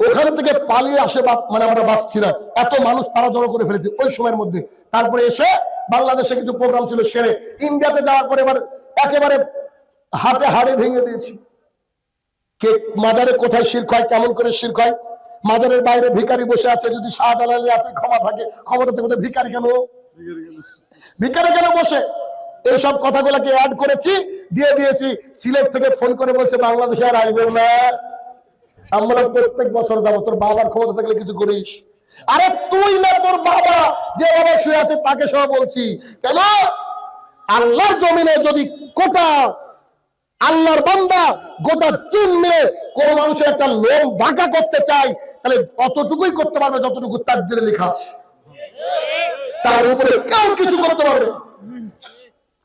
ওখান থেকে পালিয়ে আসে, মানে আমরা বাঁচছি না, এত মানুষ তারা জড়ো করে ফেলেছে ওই সময়ের মধ্যে। তারপরে এসে বাংলাদেশে কিছু প্রোগ্রাম ছিল সেরে ইন্ডিয়াতে যাওয়ার পরে এবার একেবারে হাড়ে ভেঙে দিয়েছি। কে মাজারে কোথায় শিরক হয়, কেমন করে শিরক হয়? মাজারের বাইরে ভিখারি বসে আছে, যদি শাহজালালের এত ক্ষমতা থেকে ভিখারি কেন বসে? এইসব কথাগুলোকে অ্যাড করেছি, দিয়ে দিয়েছি। সিলেট থেকে ফোন করে বলছে বাংলাদেশে আর আসবে না, আমরা প্রত্যেক বছর যাবো, তোর বাবার ক্ষমতা থাকলে কিছু করিস। আরে তুই না, তোর বাবা যে বাবা শুয়ে আছে তাকে সব বলছি। কেন? আল্লাহর জমিনে যদি কোটা আল্লাহর বান্দা গোটা চীন মিলে কোন মানুষের একটা লোম বাঁকা করতে চায়, তাহলে অতটুকুই করতে পারবে যতটুকু তাকদীরে লেখা আছে, তার উপরে কেউ কিছু করতে পারবে না।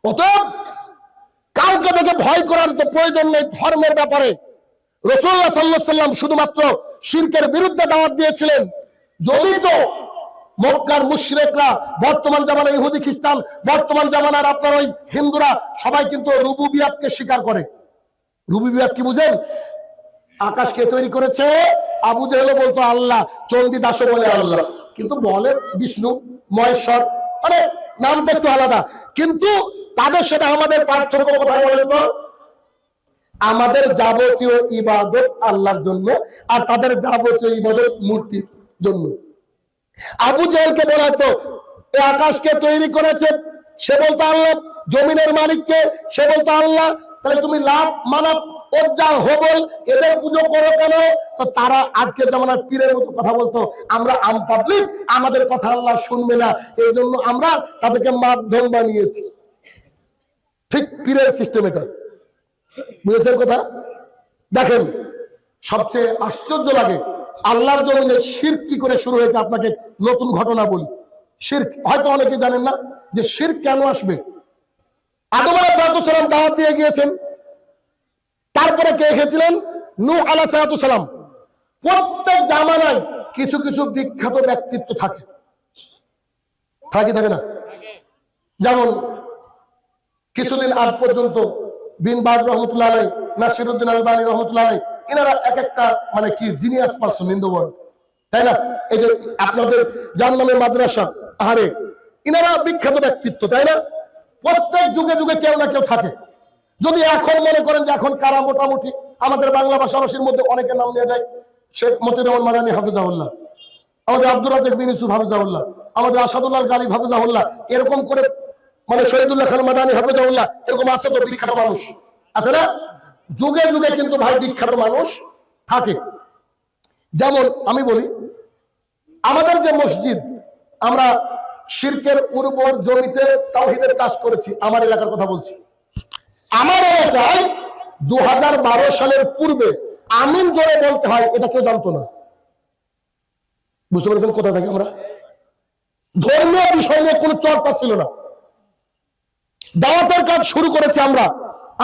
অতএব কাউকে দেখে ভয় করার তো প্রয়োজন নেই। ধর্মের ব্যাপারে রাসূলুল্লাহ সাল্লাল্লাহু আলাইহি ওয়াসাল্লাম শুধুমাত্র শিরকের বিরুদ্ধে দাওয়াত দিয়েছিলেন। যদি তো মক্কার মুশরিকরা, বর্তমান জামানার ইহুদি খ্রিস্টান, বর্তমান জামানার আপনার ওই হিন্দুরা সবাই কিন্তু রুবুবিয়াতকে স্বীকার করে। রুবুবিয়াত কি বুঝেন? আকাশকে তৈরি করেছে, আবু জেহেল বলতো আল্লাহ, চণ্ডীদাসও বলে আল্লাহ, কিন্তু বলে বিষ্ণু, মহেশ্বর, মানে নামটা একটু আলাদা। কিন্তু তাদের সাথে আমাদের পার্থক্য কোথায় বলেন তো? আমাদের যাবতীয় ইবাদত আল্লাহর জন্য, আর তাদের যাবতীয় ইবাদত মূর্তির জন্য। আবু জেহেলকে বলা হতো এ আকাশকে তৈরি করেছে, সে বলতো আল্লাহ। জমিনের মালিককে, সে বলতো আল্লাহ। তাহলে তুমি লাত, মানাত, ওজ্জা, হবল এদের পুজো করো কেন? তো তারা আজকে জামানার পীরের মতো কথা বলতো, আমরা আম পাবলিক, আমাদের কথা আল্লাহ শুনবে না, এই জন্য আমরা তাদেরকে মাধ্যম বানিয়েছি। ঠিক পীরের সিস্টেম এটা, বুঝেছেন কথা? দেখেন, সবচেয়ে আশ্চর্য লাগে আল্লাহর জমিনে শিরক কি করে শুরু হয়েছে। আপনাকে নতুন ঘটনা বলি। শিরক হয়তো অনেকে জানেন না যে শিরক কেন আসবে। আদম আলাইহিস সালাম দাওয়াত দিয়ে গিয়েছেন, তারপরে কে এসেছিলেন? নূহ আলাইহিস সালাম। প্রত্যেক জামানায় কিছু কিছু বিখ্যাত ব্যক্তিত্ব থাকে, থাকে না? যেমন কিছুদিন আগ পর্যন্ত বিন বাজ রহমতুল্লাহ আলাইহি, নাসিরউদ্দিন আলবানী রহমতুল্লাহ আলাইহি, এনারা এক একটা মানে কি genius person in the world, তাই না? এই যে আপনাদের জাহান্নামের মাদ্রাসা, আরে এনারা বিখ্যাত ব্যক্তিত্ব, তাই না? প্রত্যেক যুগে যুগে কেউ না কেউ থাকে। যদি এখন মনে করেন যে এখন কারা মোটামুটি আমাদের বাংলা ভাষাভাষীর মধ্যে অনেকের নাম নিয়ে যায়, শেখ মতিউর রহমান মাদানী হাফিজাহুল্লাহ, আমাদের আব্দুর রাজ্জাক বিন ইউসুফ হাফিজাহুল্লাহ, আমাদের আসাদুল্লাহ গালিব হাফিজাহুল্লাহ, এরকম করে মানে শহীদুল্লাহ খান মাদানী হাফিজাহুল্লাহ, এরকম আছে তো বিখ্যাত মানুষ, আছে না? যুগে যুগে কিন্তু ভাই বিখ্যাত মানুষ থাকে। যেমন আমি বলি, আমাদের যে মসজিদ, আমরা শিরকের উর্বর জমিতে তাওহীদের চাষ করেছি। আমার এলাকার কথা বলছি। আমার এলাকায় 2012 সালের পূর্বে আমিন জোরে বলতে হয়, এটা কেউ জানতো না। বুঝতে পেরেছেন কোথা থেকে? আমরা ধর্মীয় বিষয় নিয়ে কোনো চর্চা ছিল না। দাওয়াতের কাজ শুরু করেছি আমরা,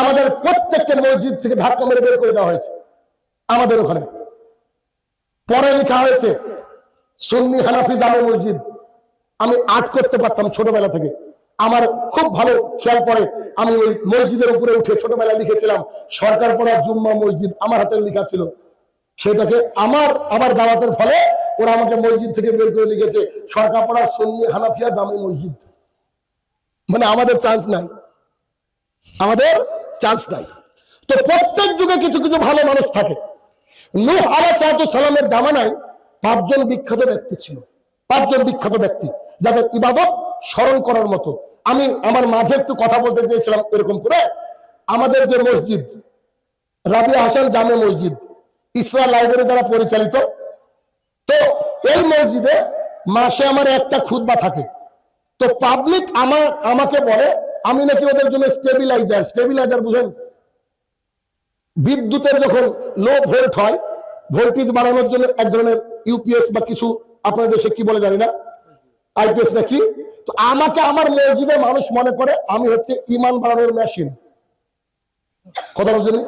আমাদের প্রত্যেককে মসজিদ থেকে ধাক্কা মেরে বের করে দেওয়া হয়েছে। আমাদের ওখানে পরে লেখা হয়েছে সুন্নি হানাফি জামে মসজিদ। আমি আর্ট করতে পারতাম ছোটবেলা থেকে, আমার খুব ভালো খেয়াল পড়ে। আমি ওই মসজিদের উপরে উঠে ছোটবেলায় লিখেছিলাম সরকার পড়া জুম্মা মসজিদ, আমার হাতে লেখা ছিল। সেটাকে আবার দাওয়াতের ফলে ওরা আমাকে মসজিদ থেকে বের করে লিখেছে সরকার পড়া সুন্নি হানাফিয়া জামে মসজিদ। মানে আমাদের চান্স নাই, আমাদের চান্স নাই। তো প্রত্যেক যুগে কিছু কিছু ভালো মানুষ থাকে। নূহ আলাইহিস সালামের জামানায় 5 জন বিখ্যাত ব্যক্তি ছিল, 5 জন বিখ্যাত ব্যক্তি যাদের ইবাদত স্মরণ করার মতো। আমি আমার মাঝে একটু কথা বলতে চেয়েছিলাম এরকম করে। আমাদের যে মসজিদ রাবিয়া হাসান জামে মসজিদ, ইসরা লাইব্রেরি দ্বারা পরিচালিত, তো এই মসজিদে মাসে আমার একটা খুতবা থাকে। তো পাবলিক আমাকে বলে আমি নাকি ওদের জন্য স্টেবিলাইজার বুঝেন? বিদ্যুতের যখন লো ভোল্ট হয়, ভোল্টেজ বাড়ানোর জন্য এক ধরনের ইউপিএস বা কিছু আপনাদের দেশে কি বলে জানি না, আইপিএস নাকি। তো আমাকে আমার মসজিদের মানুষ মনে করে আমি হচ্ছে ইমান বাড়ানোর মেশিন। কথা বুঝলেন?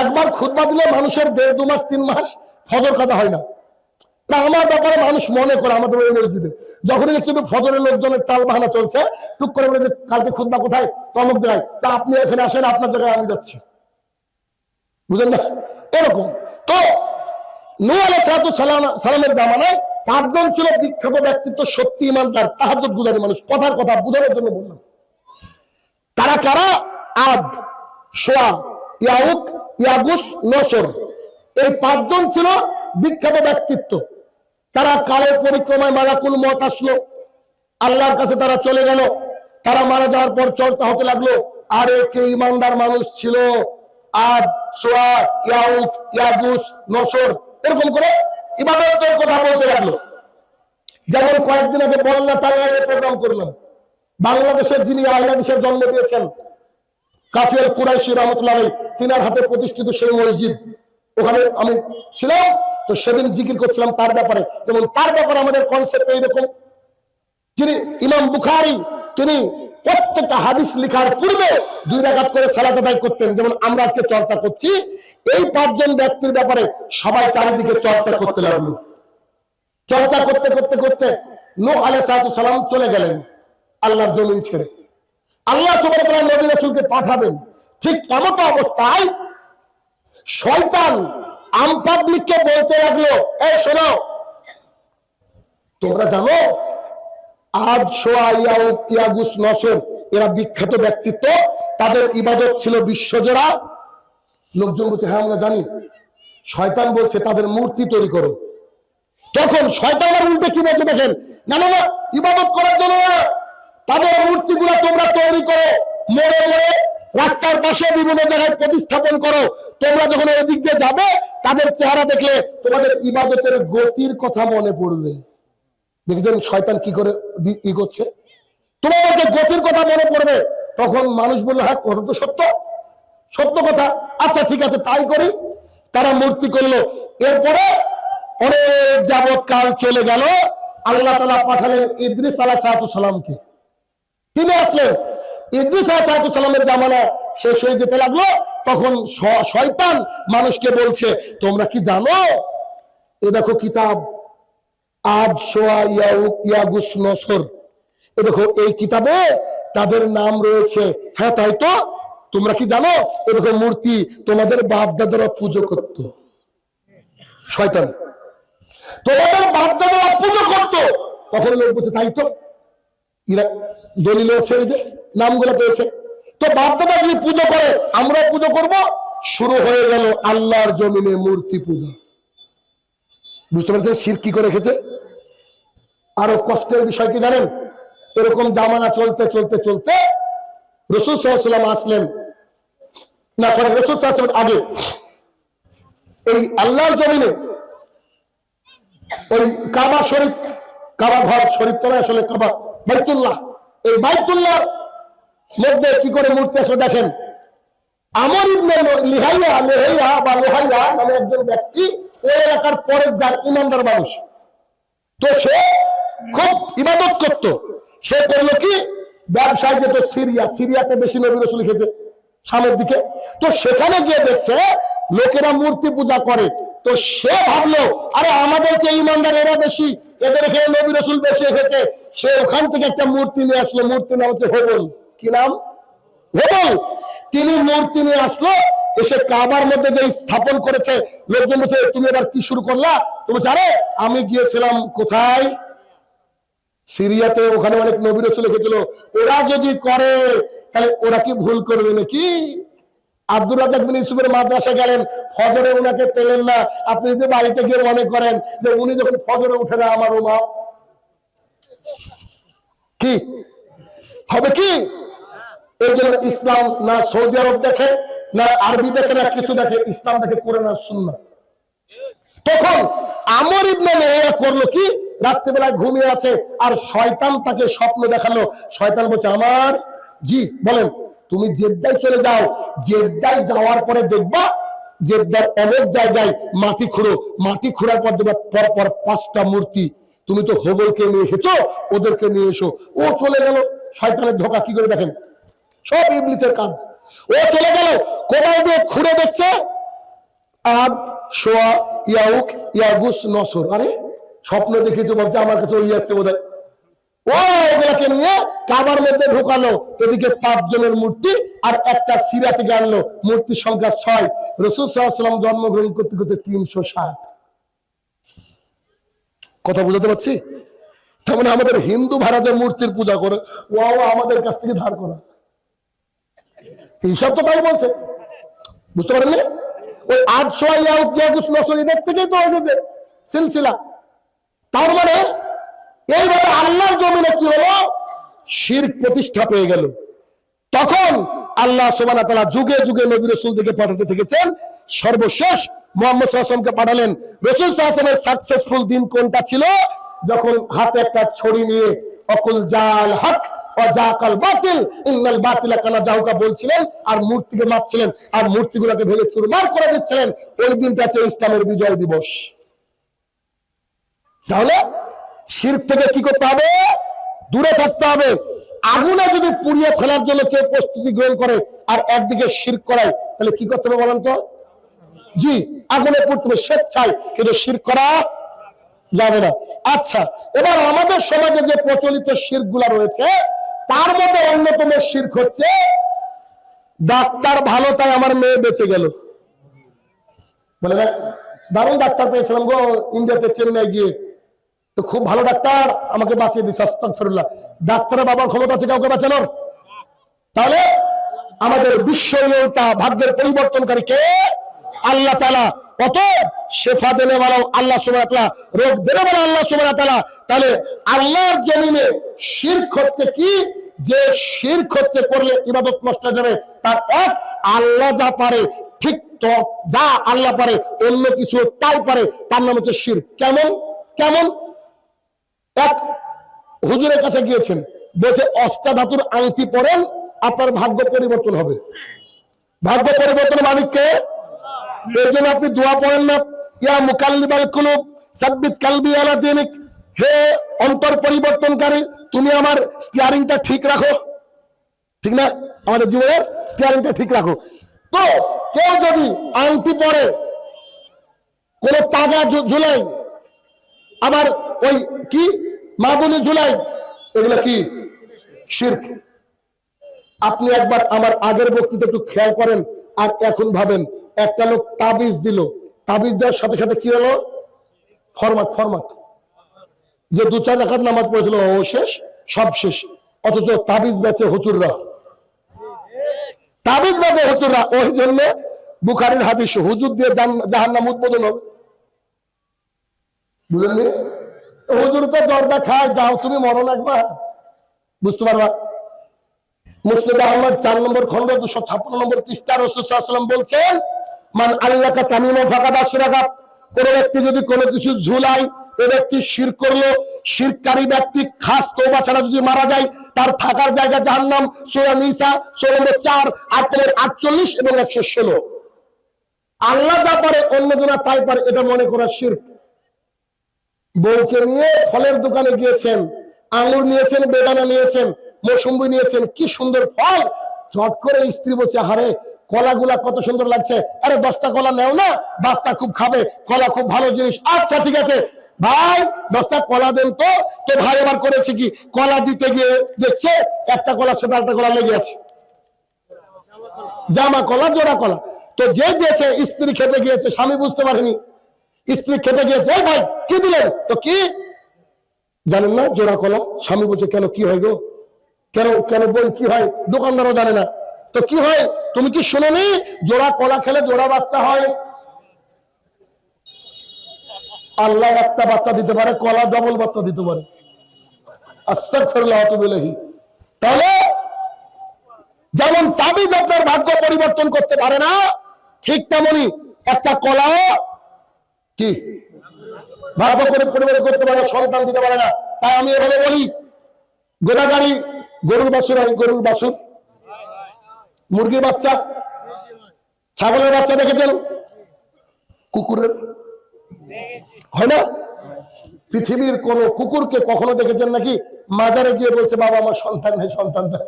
একবার খুতবা দিলে মানুষের 1.5 মাস 3 মাস ফজর কাজা হয় না। আমার ব্যাপারে মানুষ মনে করে আমাদের ওই মসজিদে যখন ফজরের লোকজনের টাল বাহানা চলছে, টুক করে বলে কালকে খুতবা কোথায়, তমক জায়গায়, তা আপনি এখানে আসেন, আপনার জায়গায় আমি যাচ্ছি। বুঝলেন না? এরকম। তো নূহ আলাইহিস সালামের জামানায় 5 জন ছিল বিখ্যাত ব্যক্তিত্ব, সত্যি ইমানদার, তাহাজ্জুদ গুজারি মানুষ। কথার কথা বুঝানোর জন্য বললাম। তারা কারা? আদ, সোয়া, ইয়াউক, ইয়াগুস, নসর, এই 5 জন ছিল বিখ্যাত ব্যক্তিত্ব। তারা কালের পরিক্রমায় মালাকুল মউত আসলো, আল্লাহর কাছে তারা চলে গেল। তারা মারা যাওয়ার পর চর্চা হতে লাগলো, আরে কে ইমানদার মানুষ ছিল, আদ, সোয়া, ইয়াউক, ইয়াগুস, নসর, এরকম করে ইবাদতের কথা বলতে লাগলো। যেমন কয়েকদিন আগে বল্লা টাঙ্গাইলে প্রোগ্রাম করলাম। বাংলাদেশের যিনি বাংলাদেশের জন্ম দিয়েছেন কাফিয়াল কুরাইশি রহমতুল্লাহ আলাইহি তিনার হাতে প্রতিষ্ঠিত সেই মসজিদ, ওখানে আমি ছিলাম। তো সেদিন জিকির করছিলাম তার ব্যাপারে, এবং তার ব্যাপারে আমাদের কনসেপ্ট এইরকম, যিনি ইমাম বুখারী, তিনি প্রত্যেকটা হাদিস লেখার পূর্বে 2 রাকাত করে সালাত আদায় করতেন। যেমন আমরা আজকে চর্চা করছি, এই 5 জন ব্যক্তির ব্যাপারে সবাই চারিদিকে চর্চা করতে লাগলো। চর্চা করতে করতে করতে নূহ আলাইহিস সালাম চলে গেলেন আল্লাহর জমিন ছেড়ে। আল্লাহ সুবহানাহু ওয়া তাআলা নবী রাসূলকে পাঠাবেন, ঠিক এমন অবস্থায় শয়তান আম পাবলিককে বলতে লাগলো, এই শোনো, তোমরা জানো আদ শোয়া ইয়াগুস নসর এরা বিখ্যাত ব্যক্তিত্ব, তাদের ইবাদত ছিল বিশ্বজোড়া। লোকজন বলছে হ্যাঁ আমরা জানি। শয়তান বলছে তাদের মূর্তি তৈরি করো। তখন শয়তানের উল্টে কি বলছে দেখেন, না না না, ইবাদত করার জন্য না, তাদের মূর্তিগুলো তোমরা তৈরি করো, মোড়ে মোড়ে রাস্তার পাশে বিভিন্ন জায়গায় প্রতিস্থাপন করো। তোমরা যখন ওই দিক দিয়ে যাবে, তাদের চেহারা দেখলে তোমাদের ইবাদতের গতির কথা মনে পড়বে। দেখছেন শয়তান কি করে ই করছে, তোমাদের গতির কথা মনে পড়বে। তখন মানুষ বললো হ্যাঁ কথা তো সত্য, সত্য কথা, আচ্ছা ঠিক আছে তাই করি। তারা মূর্তি করলো। এরপরে অনেক যাবৎ কাল চলে গেল, আল্লাহ তাআলা পাঠালেন ইদ্রিস আলাইহিস সালামকে। তিনি আসলেন, ইদ্রিস আলাইহিস সালামের জামানা শেষ হয়ে যেতে লাগলো। তখন শয়তান মানুষকে বলছে, তোমরা কি জানো, এ দেখো কিতাব আদ শোয়া ইয়াগুস নসর, এ দেখো এই কিতাবে তাদের নাম রয়েছে। হ্যাঁ তাই তো, তোমরা কি জানো, এ দেখো মূর্তি তোমাদের বাপ দাদারা পুজো করত। শয়তান, তোমাদের বাপ দাদারা পুজো করত। তখন লোক বলছে তাই তো, এরা দলিল আছে, যে নামগুলো পেয়েছে, তো বাপ দাদা যদি পুজো করে আমরাও পুজো করব। শুরু হয়ে গেল আল্লাহর জমিনে মূর্তি পূজা। বুঝতে পারছেন শিরক কি করে রেখেছে। আরো কষ্টের বিষয় কি জানেন, এরকম জামানা চলতে চলতে চলতে রাসূল সাল্লাল্লাহু আলাইহি ওয়াসাল্লাম আসলেন, না সরি রাসূল সাল্লাল্লাহু আলাইহি ওয়াসাল্লাম আগে এই আল্লাহর জমিনে ওই কাবা শরীফ, কাবা ঘর শরীফ তো আসলে কাবা, বাইতুল্লাহ, এই বাইতুল্লাহর মধ্যে কি করে মূর্তি আসলে দেখেন। আমর ইবনে লিহাইয়া বা লোহাইয়া নামে একজন ব্যক্তি, ওই এলাকার পরেশগার ইমানদার মানুষ। তো সে খুব ইবাদত করত। সে করলো কি, ব্যবসায় যেত সিরিয়াতে বেশি নবী রাসূল লিখেছে সামনের দিকে। তো সেখানে গিয়ে দেখছে লোকেরা মূর্তি পূজা করে। তো সে ভাবলো আরে আমাদের যে ইমানদার এরা বেশি, এদের এখানে নবী রাসূল বেশি এসেছে। সে ওখান থেকে একটা মূর্তি নিয়ে আসলো, মূর্তির নাম হচ্ছে হবল। কি নাম? হবল। তিনি মূর্তি নিয়ে আসলো, এসে কাবার মধ্যে যে স্থাপন করেছে। লোকজন বলছে তুমি এবার কি শুরু করলা? তুমি আরে আমি গিয়েছিলাম কোথায়, সিরিয়াতে, ওখানে অনেক নবী রাসূল এসেছিল, ওরা যদি করে তাহলে ওরা কি ভুল করবে নাকি? আব্দুর রাজ্জাক বিন ইউসুফের মাদ্রাসা গেলেন, ফজরে উনাকে পেলেন না। আপনি যদি বাড়িতে গিয়ে মনে করেন যে উনি যখন ফজরে উঠে না আমারও মা, কি হবে? কি এই জন্য ইসলাম না সৌদি আরব দেখে, না আরবি দেখে, না কিছু দেখে, ইসলাম দেখে কোরআন আর সুন্নাহ। তখন আমর ইবনে লিহাইয়া করলো কি, রাত্রিবেলায় ঘুমিয়ে আছে আর শয়তান তাকে স্বপ্ন দেখালো। শয়তান বলছে আমার, জি বলেন, তুমি জেদ্দায় চলে যাও, জেদ্দায় যাওয়ার পরে দেখবা জেদ্দার অনেক জায়গায় মাটি খুঁড়ো, মাটি খোঁড়ার পর দেখবা পর 5টা মূর্তি, তুমি তো হবলকে নিয়ে এসেছো, ওদেরকে নিয়ে এসো। ও চলে গেল। শয়তানের ধোঁকা কি করে দেখেন, সব ইবলিসের কাজ। ও চলে গেল, কোদাল দিয়ে খুঁড়ে দেখছে আদ শোয়া ইয়াগুস নসর। আরে স্বপ্ন দেখেছো, ভাবছে আমার কাছে ওই আসছে বোধহয়। ওগুলাকে নিয়ে কাবার মধ্যে ঢোকালো। এদিকে 5 জনের মূর্তি আর একটা সিরা থেকে আনলো, মূর্তির সংখ্যা 6। রাসূল সাল্লাল্লাহু আলাইহি ওয়াসাল্লাম জন্মগ্রহণ করতে করতে 360। কথা বুঝাতে পারছি? তার মানে আমাদের হিন্দু ভাইরা যে মূর্তির পূজা করে, ও আমাদের কাছ থেকে ধার করা, এইসব তো তাই বলছে। বুঝতে পারেননি? ওই আদ শোয়া ইয়াগুস নসর এদের থেকেই তো হয়েছে সিলসিলা। তার মানে এইভাবে আল্লাহর জমিনে কি হলো, শিরক প্রতিষ্ঠা পেয়ে গেল। তখন আল্লাহ সুবহানাহু ওয়া তাআলা যুগে যুগে নবী রাসূলদেরকে পাঠাতে থেকেছেন। সর্বশেষ মুহাম্মদ সাল্লাল্লাহু আলাইহি ওয়াসাল্লামকে পাঠালেন। রাসূল সাল্লাল্লাহু আলাইহি ওয়াসাল্লামের সাকসেসফুল দিন কোনটা ছিল? যখন হাতে একটা ছড়ি নিয়ে অকুল জাল হক ওয়াজাকাল বাতিল ইন্নাল বাতিলা কানা যাহুকা বলছিলেন, আর মূর্তিকে মারছিলেন, আর মূর্তিগুলোকে ভেঙে চুরমার করে দিচ্ছিলেন। ওই দিনটা হচ্ছে ইসলামের বিজয় দিবস। তাহলে শিরক থেকে কি করতে হবে? দূরে থাকতে হবে। আগুনে যদি পুড়িয়ে ফেলার জন্য কেউ প্রস্তুতি গ্রহণ করে আর একদিকে শিরক করায়, তাহলে কি করতে হবে বলেন তো? জি, আগুনে পুড়তে হবে স্বেচ্ছায়, কিন্তু শিরক করা যাবে না। আচ্ছা, এবার আমাদের সমাজে যে প্রচলিত শিরক গুলা রয়েছে, তার মধ্যে অন্যতম শিরক হচ্ছে ডাক্তার ভালো তাই আমার মেয়ে বেঁচে গেল। বলে না, দারুণ ডাক্তার পেয়েছিলাম গো ইন্ডিয়াতে, চেন্নাই গিয়ে, তো খুব ভালো ডাক্তার, আমাকে বাঁচিয়ে দিচ্ছে। আস্তাগফিরুল্লাহ। ডাক্তারের বাবার ক্ষমতা আছে কাউকে বাঁচানোর? তাহলে আমাদের বিশ্বনীয়তা, ভাগ্যের পরিবর্তনকারী কে? আল্লাহ তাআলা। কত শেফা দেনে वाला আল্লাহ সুবহানাহু ওয়া তাআলা, রোগ দেনে वाला আল্লাহ সুবহানাহু ওয়া তাআলা। তাহলে আল্লাহর জমিনে শিরক হচ্ছে কি? যে শিরক হচ্ছে করলে ইবাদত নষ্ট হয়ে যাবে। তার এক, আল্লাহ যা পারে ঠিক তো যা আল্লাহ পারে অন্য কিছু তাই পারে, তার নাম হচ্ছে শিরক। কেমন কেমন? এক হুজুরের কাছে গিয়েছেন, বলছে অষ্টাধাতুর আংটি পরেন, আপনার ভাগ্য পরিবর্তন হবে। ভাগ্য পরিবর্তন মালিককে। এই জন্য আপনি দোয়া পড়েন না, ইয়া মুকাল্লিবাল কুলুব সাব্বিত কালবি আলা দীনিক, হে অন্তর পরিবর্তনকারী, তুমি আমার স্টিয়ারিংটা ঠিক রাখো। ঠিক না? আমাদের জীবনের স্টিয়ারিংটা ঠিক রাখো। তো কেউ যদি আংটি পরে, কোন তাগা ঝুলাই, আবার ওই কি মাদুলি ঝুলাই, এগুলো কি? শিরক। আপনি একবার আমার আগের বক্তৃতা একটু খেয়াল করেন, আর এখন ভাবেন, একটা লোক তাবিজ দিল, তাবিজ দেওয়ার সাথে সাথে কি হলো? ফরমাট যে 2-4 রাকাত নামাজ পড়েছিল ও শেষ, সব শেষ। অথচ তাবিজ বেচে হুজুররা, তাবিজ বেচে হুজুররা। ওই জন্য বুখারীর হাদিস, হুজুর দিয়ে জাহান্নাম উদ্বোধন হবে। বুঝলেন? হুজুর তো জর্দা খায়, যাও তুমি মরণ একবার, বুঝতে পারবা। মুসনাদ আহমদ 4 নম্বর খন্ড 256 নম্বর পৃষ্ঠা, রাসূল সাল্লাল্লাহু আলাইহি ওয়াসাল্লাম বলছেন, মান আল্লাকা তামিমা ফাকাদ আশরাকা, কোন ব্যক্তি যদি কোনো কিছু ঝুলায়, এই ব্যক্তি শিরক করলো। শিরককারী ব্যক্তি খাস তওবা ছাড়া যদি মারা যায়, তার থাকার জায়গা জাহান্নাম। সূরা নিসা সূরা নম্বর 4 আয়াত নম্বর 48 এবং 116। আল্লাহ যা পারে অন্যজনা তাই পারে, এটা মনে করা শিরক। বউকে নিয়ে ফলের দোকানে গিয়েছেন, আঙুর নিয়েছেন, বেদানা নিয়েছেন, মৌসুম্বি নিয়েছেন, কি সুন্দর ফল। চট করে স্ত্রী বলছে, হারে কলাগুলা কত সুন্দর লাগছে, আরে 10টা কলা নেও না, বাচ্চা খুব খাবে, কলা খুব ভালো জিনিস। আচ্ছা ঠিক আছে ভাই, 10টা কলা দেন তো। তো ভাই এবার করেছে কি, কলা দিতে গিয়ে দেখছে একটা কলা সাথে একটা কলা লেগে আছে, জামা কলা, জোড়া কলা। তো যে দিয়েছে স্ত্রী খেপে গিয়েছে, স্বামী বুঝতে পারেনি, স্ত্রী খেপে গিয়েছে, এই ভাই কি দিলেন? তো কি জানেন না, জোড়া কলা। স্বামী বলছে, কেন কি হয় গো? কেন কেন বোন কি হয়? দোকানদারও জানে না। তো কি হয়, তুমি কি শুনোনি জোড়া কলা খেলে জোড়া বাচ্চা হয়? আল্লাহ একটা বাচ্চা দিতে পারে, কলা ডবল বাচ্চা দিতে পারে। আস্তাগফিরুল্লাহ ওয়া আতুবু ইলাইহি। তাহলে যেমন তাবিজ আপনার ভাগ্য পরিবর্তন করতে পারে না, ঠিক তেমনি একটা কলা কি ভাগ্য পরিবর্তন করতে পারে না, সন্তান দিতে পারে না। তাই আমি এভাবে বলি, গোড়াগাড়ি গরুর বাছুর হয়, গরুর বাছুর, মুরগির বাচ্চা, ছাগলের বাচ্চা দেখেছেন, কুকুরের হয় না? পৃথিবীর কোন কুকুরকে কখনো দেখেছেন নাকি মাজারে গিয়ে বলছে, বাবা আমার সন্তান নেই, সন্তান দেয়?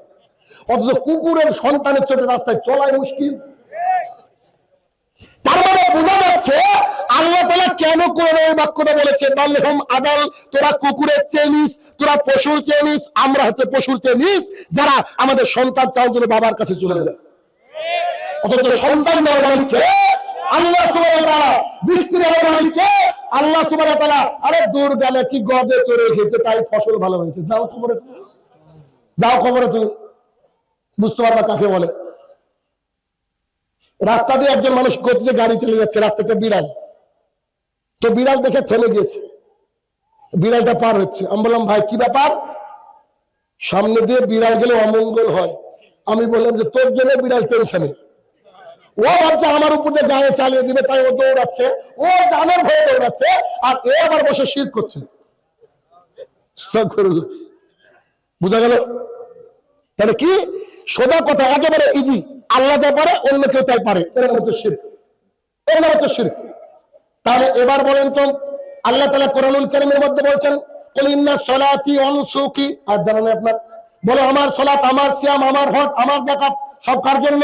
অথচ কুকুরের সন্তানের চোটে রাস্তায় চলাই মুশকিল। তার মানে বোঝা যাচ্ছে আল্লাহ তাআলা কেন কোরআনে এই বাক্যটা বলেছে, বালহুম আদাল, তোরা কুকুরের চেয়ে নিস, তোরা পশুর চেয়ে নিস, আমরা হচ্ছে পশুর চেয়ে নিস, যারা আমাদের সন্তান চাওয়ার জন্য বাবার কাছে চলে যায়। অথচ সন্তান দেওয়ার মালিক কে? আল্লাহ সুবহানাহু ওয়া তাআলা। বৃষ্টি দেওয়ার মালিক কে? আল্লাহ সুবহানাহু ওয়া তাআলা। আরে দূর গেলে কি গজে চড়ে গেছে, তাই ফসল ভালো হয়েছে। যাও খবরে, যাও খবরে, তুমি বুঝতে পারবা কাকে বলে। রাস্তা দিয়ে একজন মানুষ গতিতে গাড়ি চালিয়ে যাচ্ছে, রাস্তাতে বিড়াল, তো বিড়াল দেখে থেমে গিয়েছে, বিড়ালটা পার হচ্ছে। আমি বললাম, ভাই কি ব্যাপার? সামনে দিয়ে বিড়াল গেলে অমঙ্গল হয়। আমি বললাম যে তোর জন্য বিড়াল টেনশনে, ও ভাবছে আমার উপর দিয়ে গায়ে চালিয়ে দিবে, তাই ও দৌড়াচ্ছে, ও জানের ভয়ে দৌড়াচ্ছে, আর এ আবার বসে শিরক করছে। বুঝা গেল? তাহলে কি সোজা কথা, একেবারে ইজি। আল্লাহ যা পারে অন্য কেউ তাই পারে, এর নাম হচ্ছে শিরক, এর নাম হচ্ছে শিরক। তাহলে এবার বলেন তো, আল্লাহ তাআলা কোরআনুল কারীমের মধ্যে বলছেন কুল ইন্না সলাতি ওয়া নুসুকি, আর জানেন আপনার, বলো আমার সালাত, আমার সিয়াম, আমার হজ, আমার যাকাত সব কার জন্য?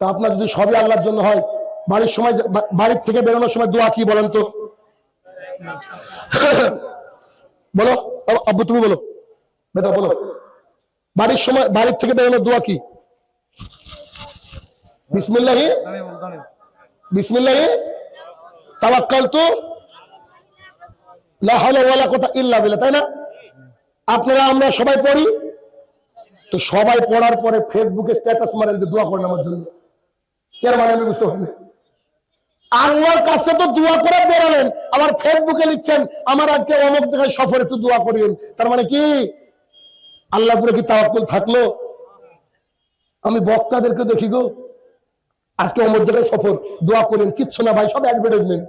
তা আপনার যদি সবই আল্লাহর জন্য হয়, বাড়ির সময়, বাড়ির থেকে বেরোনোর সময় দোয়া কি বলেন তো? বলো আব্বু, তুমি বলো, বেটা বলো, বাড়ির সময়, বাড়ির থেকে বেরোনোর দোয়া কি? বিসমিল্লাহি বিসমিল্লাহি তাওয়াক্কালতু লা হাওলা ওয়ালা কুওয়াতা ইল্লা বিল্লাহ, তাই না? আপনারা আমরা সবাই পড়ি তো, সবাই পড়ার পরে ফেসবুকে স্ট্যাটাস মারেন যে দোয়া করেন আমার জন্য। এর মানে আমি বুঝতে পারি না। আল্লাহর কাছে তো দোয়া করে বেরালেন, আবার ফেসবুকে লিখছেন আমার আজকে অমুক জায়গায় সফর, একটু দোয়া করেন। তার মানে কি আল্লাহ পুরো কি তাওয়াক্কুল থাকলো? আমি বক্তাদেরকে দেখি গো, আজকে অমুক জায়গায় সফর, দোয়া করেন, কিচ্ছু না ভাই, সব অ্যাডভার্টাইজমেন্ট,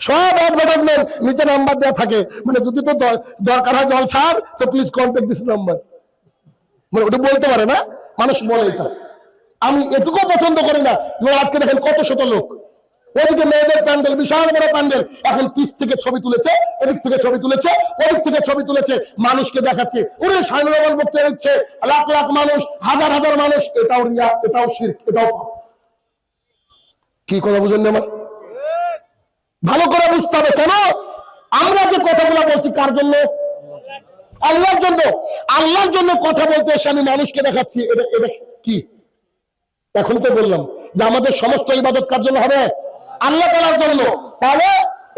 সব অ্যাডভার্টাইজমেন্ট, নিচে নাম্বার দেওয়া থাকে, মানে যদি তো দরকার হয় জল ছাড় তো প্লিজ কন্ট্যাক্ট দিস নাম্বার, মানে ওটা বলতে পারে না, মানুষ বলে এটা। আমি এটুকু পছন্দ করি না। আজকে দেখেন কত শত লোক, ওদিকে মেয়েদের প্যান্ডেল, বিশাল বড় প্যান্ডেল, এখন পিছ থেকে ছবি তুলেছে, এদিক থেকে ছবি তুলেছে, ওদিক থেকে ছবি তুলেছে, মানুষকে দেখাচ্ছে, ওরে শাইনুর রহমান বক্তব্য দিচ্ছে, লাখ লাখ মানুষ, হাজার হাজার মানুষ, এটাও রিয়া, এটাও শিরক, এটাও পাপ। কি কথা বুঝেন না? আমার ভালো করে বুঝতে হবে, কেন আমরা যে কথাগুলো বলছি কার জন্য? আল্লাহর জন্য। আল্লাহর জন্য কথা বলতে এসে আমি মানুষকে দেখাচ্ছি, এটা এটা কি? এখন তো বললাম যে আমাদের সমস্ত ইবাদত কার জন্য হবে? আল্লাহ তাআলার জন্য। তাহলে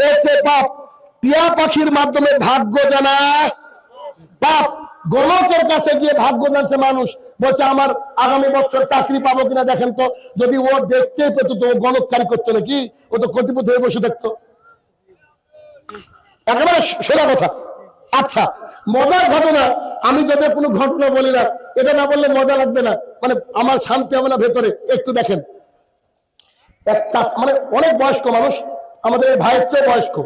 এর চেয়ে পাপ, টিয়া পাখির মাধ্যমে ভাগ্য জানা পাপ। গণকের কাছে গিয়ে ভাগ্য জানছে মানুষ, বলছে আমার আগামী বছর চাকরি পাবো কিনা দেখেন তো, যদি ও দেখতে পেত তো গণককারী করতো নাকি? ও তো কোটিপতি হয়ে বসে দেখতো। একেবারে সোজা কথা। আচ্ছা, মজার ঘটনা, আমি যদি কোনো ঘটনা বলি না, এটা না বললে মজা লাগবে না, মানে আমার শান্তি হবে না ভেতরে। একটু দেখেন, এক মানে অনেক বয়স্ক মানুষ, আমাদের এই ভাইয়ের চেয়ে বয়স্ক,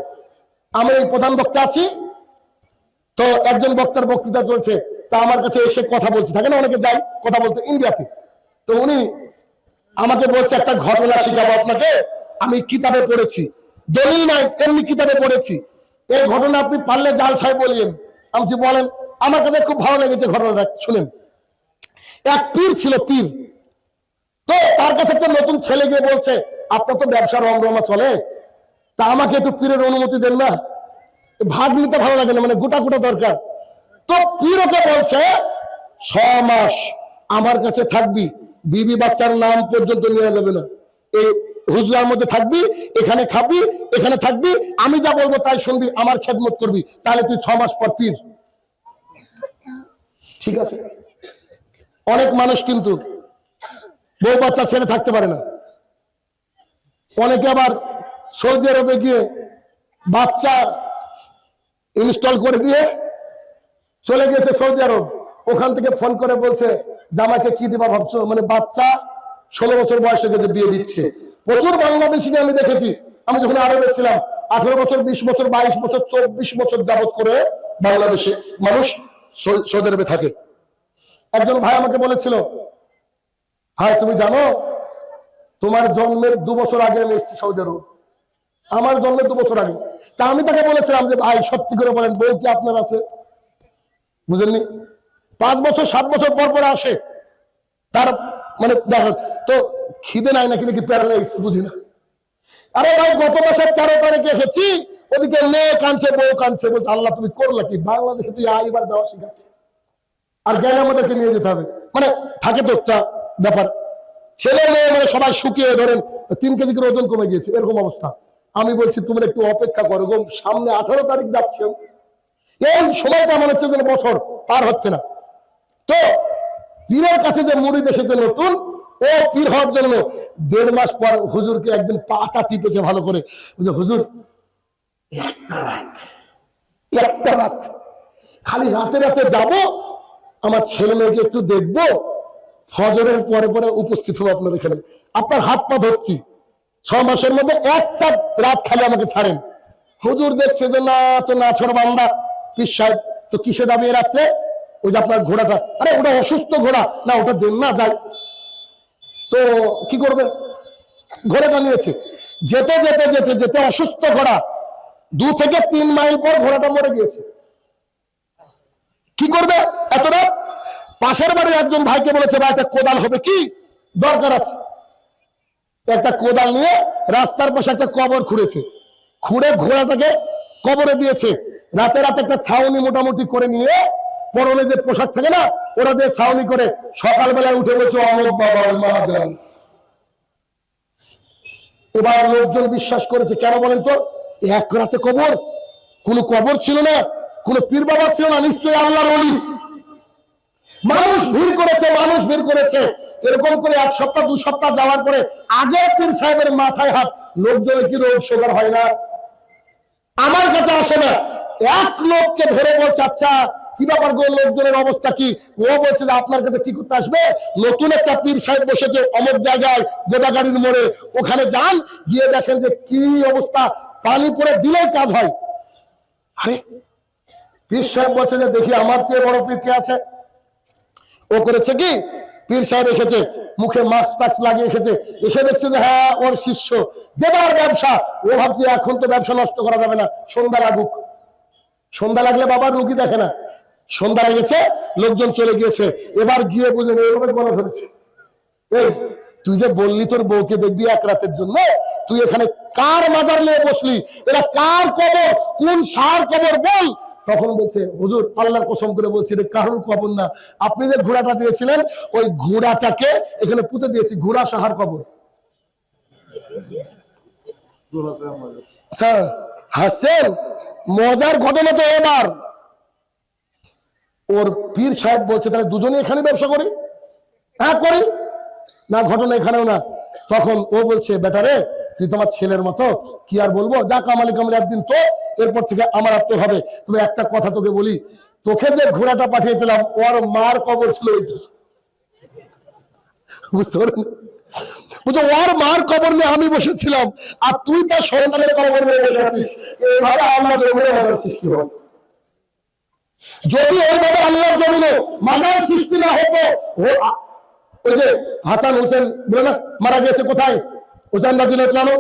আমি এই প্রধান বক্তা আছি, তো একজন বক্তার বক্তৃতা চলছে, তা আমার কাছে এসে কথা বলছে, থাকে না অনেকে যাই কথা বলতে ইন্ডিয়াতে, তো উনি আমাকে বলছে একটা ঘটনা শিখাবো আপনাকে, আমি কিতাবে পড়েছি, দলিল নাই এমনি কিতাবে পড়েছি, এই ঘটনা আপনি পারলে জাল ছাই বলিয়েন। আমি বলেন, আমার কাছে খুব ভালো লেগেছে ঘটনাটা, শুনেন। এক পীর ছিল, পীর, তো তার কাছে একটা নতুন ছেলে গিয়ে বলছে আপনার তো ব্যবসার রমরমা চলে, তা আমাকে একটু পীরের অনুমতি দেন না, ভাগ নিতে ভালো লাগে না, মানে গোটা গোটা দরকার। তো পীর ওকে বলছে 6 মাস আমার কাছে থাকবি, বিবি বাচ্চার নাম পর্যন্ত নিয়ে যাবে না, এই হুজরার মধ্যে থাকবি, এখানে খাবি, এখানে থাকবি, আমি যা বলবো তাই শুনবি, আমার খেদমত করবি, তাহলে তুই 6 মাস পর পীর। ঠিক আছে। অনেক মানুষ কিন্তু বউ বাচ্চা ছেড়ে থাকতে পারে না, অনেকে আবার সৌদি আরবে গিয়ে বাচ্চা ইনস্টল করে দিয়ে চলে গেছে সৌদি আরব, ওখান থেকে ফোন করে বলছে জামাইকে কি দিবা ভাবছো, মানে বাচ্চা 16 বছর বয়সে গেছে, বিয়ে দিচ্ছে। প্রচুর বাংলাদেশিকে আমি দেখেছি, আমি যখন আরবে ছিলাম, 18 বছর, 20 বছর, 22 বছর, 24 বছর যাবত করে বাংলাদেশে মানুষ সৌদি আরবে থাকে। একজন ভাই আমাকে বলেছিল, ভাই তুমি জানো তোমার জন্মের 2 বছর আগে আমি এসেছি সৌদি আরব, আমার জন্মের 2 বছর আগে। তা আমি তাকে বলেছিলাম যে ভাই সত্যি করে বলেন বউ কি আপনার আছে? বুঝলেননি, 5 বছর 7 বছর পর পর আসে, তার মানে দেখেন তো খিদে নাই নাকি, নাকি প্যারালাইজ বুঝি না। আরে ভাই গত মাসের 13 তারিখে এসেছি, ওদিকে মেয়ে কাঁদছে, বউ কাঁদছে, বলছে আল্লাহ তুমি করলা কি, বাংলাদেশে তুই এবার যাওয়া শিখাচ্ছে, আর গেলে আমাদেরকে নিয়ে যেতে হবে, মানে থাকে তো একটা ব্যাপার। ছেলে মেয়ে মানে সবাই শুকিয়ে ধরেন 3 কেজি করে ওজন কমে গিয়েছে, এরকম অবস্থা। আমি বলছি তুমি একটু অপেক্ষা করো, সামনে 18 তারিখ যাচ্ছে, এই সময়টা মনে হচ্ছে যেন বছর পার হচ্ছে না। তো পীরের কাছে যে মুরিদ এসেছে নতুন, ও পীর হওয়ার জন্য 1.5 মাস পর হুজুরকে একদিন পাটা টিপেছে ভালো করে, হুজুর একটা রাত খালি রাতে রাতে যাব, আমার ছেলে মেয়েকে একটু দেখবো, ফজরের পরে পরে উপস্থিত হবো আপনার এখানে, আপনার হাত পা ধরছি, 6 মাসের মধ্যে একটা রাত খালি আমাকে ছাড়েন। হুজুর দেখছে যে না তো না ছোট বান্দা পীর সাহেব, তো কিসে যাবে রাত্রে? ওই যে আপনার ঘোড়াটা, আরে ওটা অসুস্থ ঘোড়া, না ওটা দেন না যায়। তো কি করবে, ঘোড়াটা নিয়েছে, যেতে যেতে যেতে যেতে অসুস্থ ঘোড়া 2 থেকে 3 মাইল পর ঘোড়াটা মরে গিয়েছে। কি করবে এত রাত? পাশের বাড়ির একজন ভাইকে বলেছে, ভাই একটা কোদাল হবে কি, দরকার আছে। একটা কোদাল নিয়ে রাস্তার পাশে একটা কবর খুঁড়েছে, খুঁড়ে ঘোড়াটাকে কবরে দিয়েছে। রাতে রাতে একটা ছাউনি মোটামুটি করে নিয়ে, পরনে যে পোশাক থাকে না ওরা দিয়ে ছাউনি করে, সকালবেলায় উঠে বলছে অমুক বাবার মা যান। এবার লোকজন বিশ্বাস করেছে, কেন বলেন তো? এক রাতে কবর, কোন কবর ছিল না, কোন পীর বাবা ছিল না, নিশ্চয়ই আল্লাহর ওলি। মানুষ ভিড় করেছে, মানুষ ভিড় করেছে। এরকম করে 1 সপ্তাহ 2 সপ্তাহ যাওয়ার পরে আগের পীর সাহেবের মাথায় হাত। লোকজনের কি রোগ সুগার হয় না? আমার কাছে আসে না, এক লোককে ধরে বলছে, আচ্ছা কি ব্যাপার গো, লোকজনের অবস্থা কি? ও বলছে যে আপনার কাছে কি করতে আসবে, নতুন একটা পীর সাহেব বসেছে অমুক জায়গায় গোদাগাড়ির মোড়ে, ওখানে যান, গিয়ে দেখেন যে কি অবস্থা, পানি পড়ে দিলেই কাজ হয়। আরে পীর সাহেব বলছে যে দেখি আমার চেয়ে বড় পীর কে আছে। ও করেছে কি, পীর সাহেব এসেছে, মুখে মাস্ক টাক্স লাগিয়ে এসেছে, এসে দেখছে যে হ্যাঁ ওর শিষ্য, দেবার ব্যবসা। ও ভাবছে এখন তো ব্যবসা নষ্ট করা যাবে না, সন্ধ্যা লাগুক। সন্ধ্যা লাগলে বাবা রুগী দেখে না, সন্ধ্যা লেগেছে, লোকজন চলে গিয়েছে। এবার গিয়ে বুঝলেন এইভাবে গলা ধরেছে, এই তুই যে বললি তোর বউকে দেখবি 1 রাতের জন্য, তুই এখানে কার মাজার নিয়ে বসলি, এরা কার কবর, কোন সার কবর বল। তখন বলছে, হুজুর আল্লাহর কসম করে বলছি এটা কারোর কবর না, আপনি যে ঘোড়াটা দিয়েছিলেন ওই ঘোড়াটাকে এখানে পুঁতে দিয়েছি, ঘোড়া সাহার কবর। হাসেন, মজার ঘটনা তো এবার ওর পীর সাহেব বলছে তাহলে দুজনে এখানে ব্যবসা করি। হ্যাঁ করি না, ঘটনা এখানেও না। তখন ও বলছে, বেটারে তুই তোমার ছেলের মতো, কি আর বলবো, যা কামালি কামালি একদিন তো, এরপর থেকে আমার আর তো হবে। তবে একটা কথা তোকে বলি, তোকে যে ঘোড়াটা পাঠিয়েছিলাম ওর মার কবর ছিল ওইটা, বুঝতে পারেন? বুঝছো, ওর মার কবর নিয়ে আমি বসেছিলাম, আর তুই তার সন্তানের কবর নিয়ে বসে আছিস। এইভাবে আল্লাহ জমিনে সৃষ্টি হয়। যদি এইভাবে আল্লাহর জমিনে মাজার সৃষ্টি না হতো, ওই যে হাসান হোসেন বলে না মারা গিয়েছে কোথায়, হোসেন রাদিয়াল্লাহু আনহু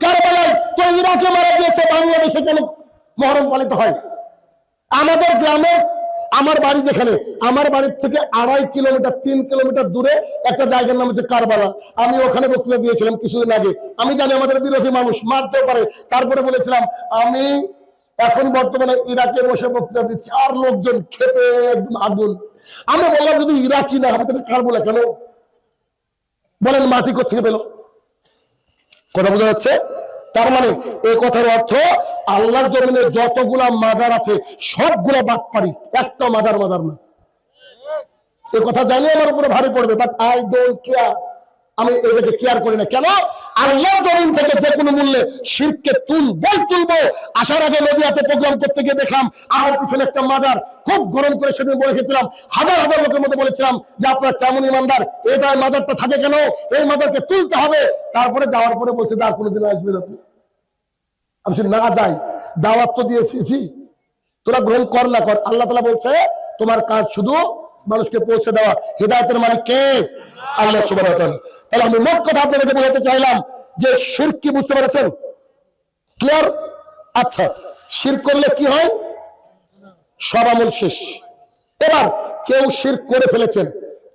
কারবালায়, তো ইরাকে মারা গিয়েছে, বাংলাদেশে কেন মহরম পালিত হয়? আমাদের গ্রামে, আমার বাড়ি যেখানে, আমার বাড়ির থেকে 2.5 কিলোমিটার 3 কিলোমিটার দূরে একটা জায়গার নাম হচ্ছে কারবালা। আমি ওখানে বক্তৃতা দিয়েছিলাম কিছুদিন আগে। আমি জানি আমাদের বিরোধী মানুষ মারতেও পারে, তারপরে বলেছিলাম আমি এখন বর্তমানে ইরাকে বসে বক্তৃতা দিচ্ছি, আর লোকজন খেপে একদম আগুন। আমি বললাম যদি ইরাকি না হবে তাহলে কারবালা কেন? বলেন মাটি কোথেকে পেল? কথা বোঝা যাচ্ছে? তার মানে এই কথার অর্থ আল্লাহর জমিনে যতগুলা মাজার আছে সবগুলা বাটপারি, একটা মাজার মাজার না। এই কথা জানি আমার উপরে ভারী পড়বে, বাট আই ডোন্ট কেয়ার। আমি এটাকে কেয়ার করি না। কেন? আল্লাহর জমিন থেকে যে কোনো মূল্যে শিরককে তুলবো। আসার আগে নদিয়াতে প্রোগ্রাম করতে গিয়ে দেখলাম আমার পিছনে একটা মাজার, খুব গরম করে সেদিন বলে রেখেছিলাম, হাজার হাজার লোকের মধ্যে বলেছিলাম যে আপনার কেমন ইমানদার, এটা মাজারটা থাকে কেন, এই মাজারকে তুলতে হবে। তারপরে যাওয়ার পরে বলছে আর কোনোদিন আসবেন আপনি। আমি না যাই, দাওয়াত তো দিয়ে এসেছি, তোরা গ্রহণ কর না কর, আল্লাহ তাআলা বলছে তোমার কাজ শুধু মানুষকে পৌঁছে দেওয়া। হেদায়েতের মালিক কে? আল্লাহ সুবহানাহু ওয়া তাআলা। তাহলে আমি মোট কথা আপনাদেরকে বোঝাতে চাইলাম যে শিরক কি, বুঝতে পেরেছেন? ক্লিয়ার? আচ্ছা, শিরক করলে কি হয়? সব আমল শেষ। এবার কেউ শিরক করে ফেলেছেন,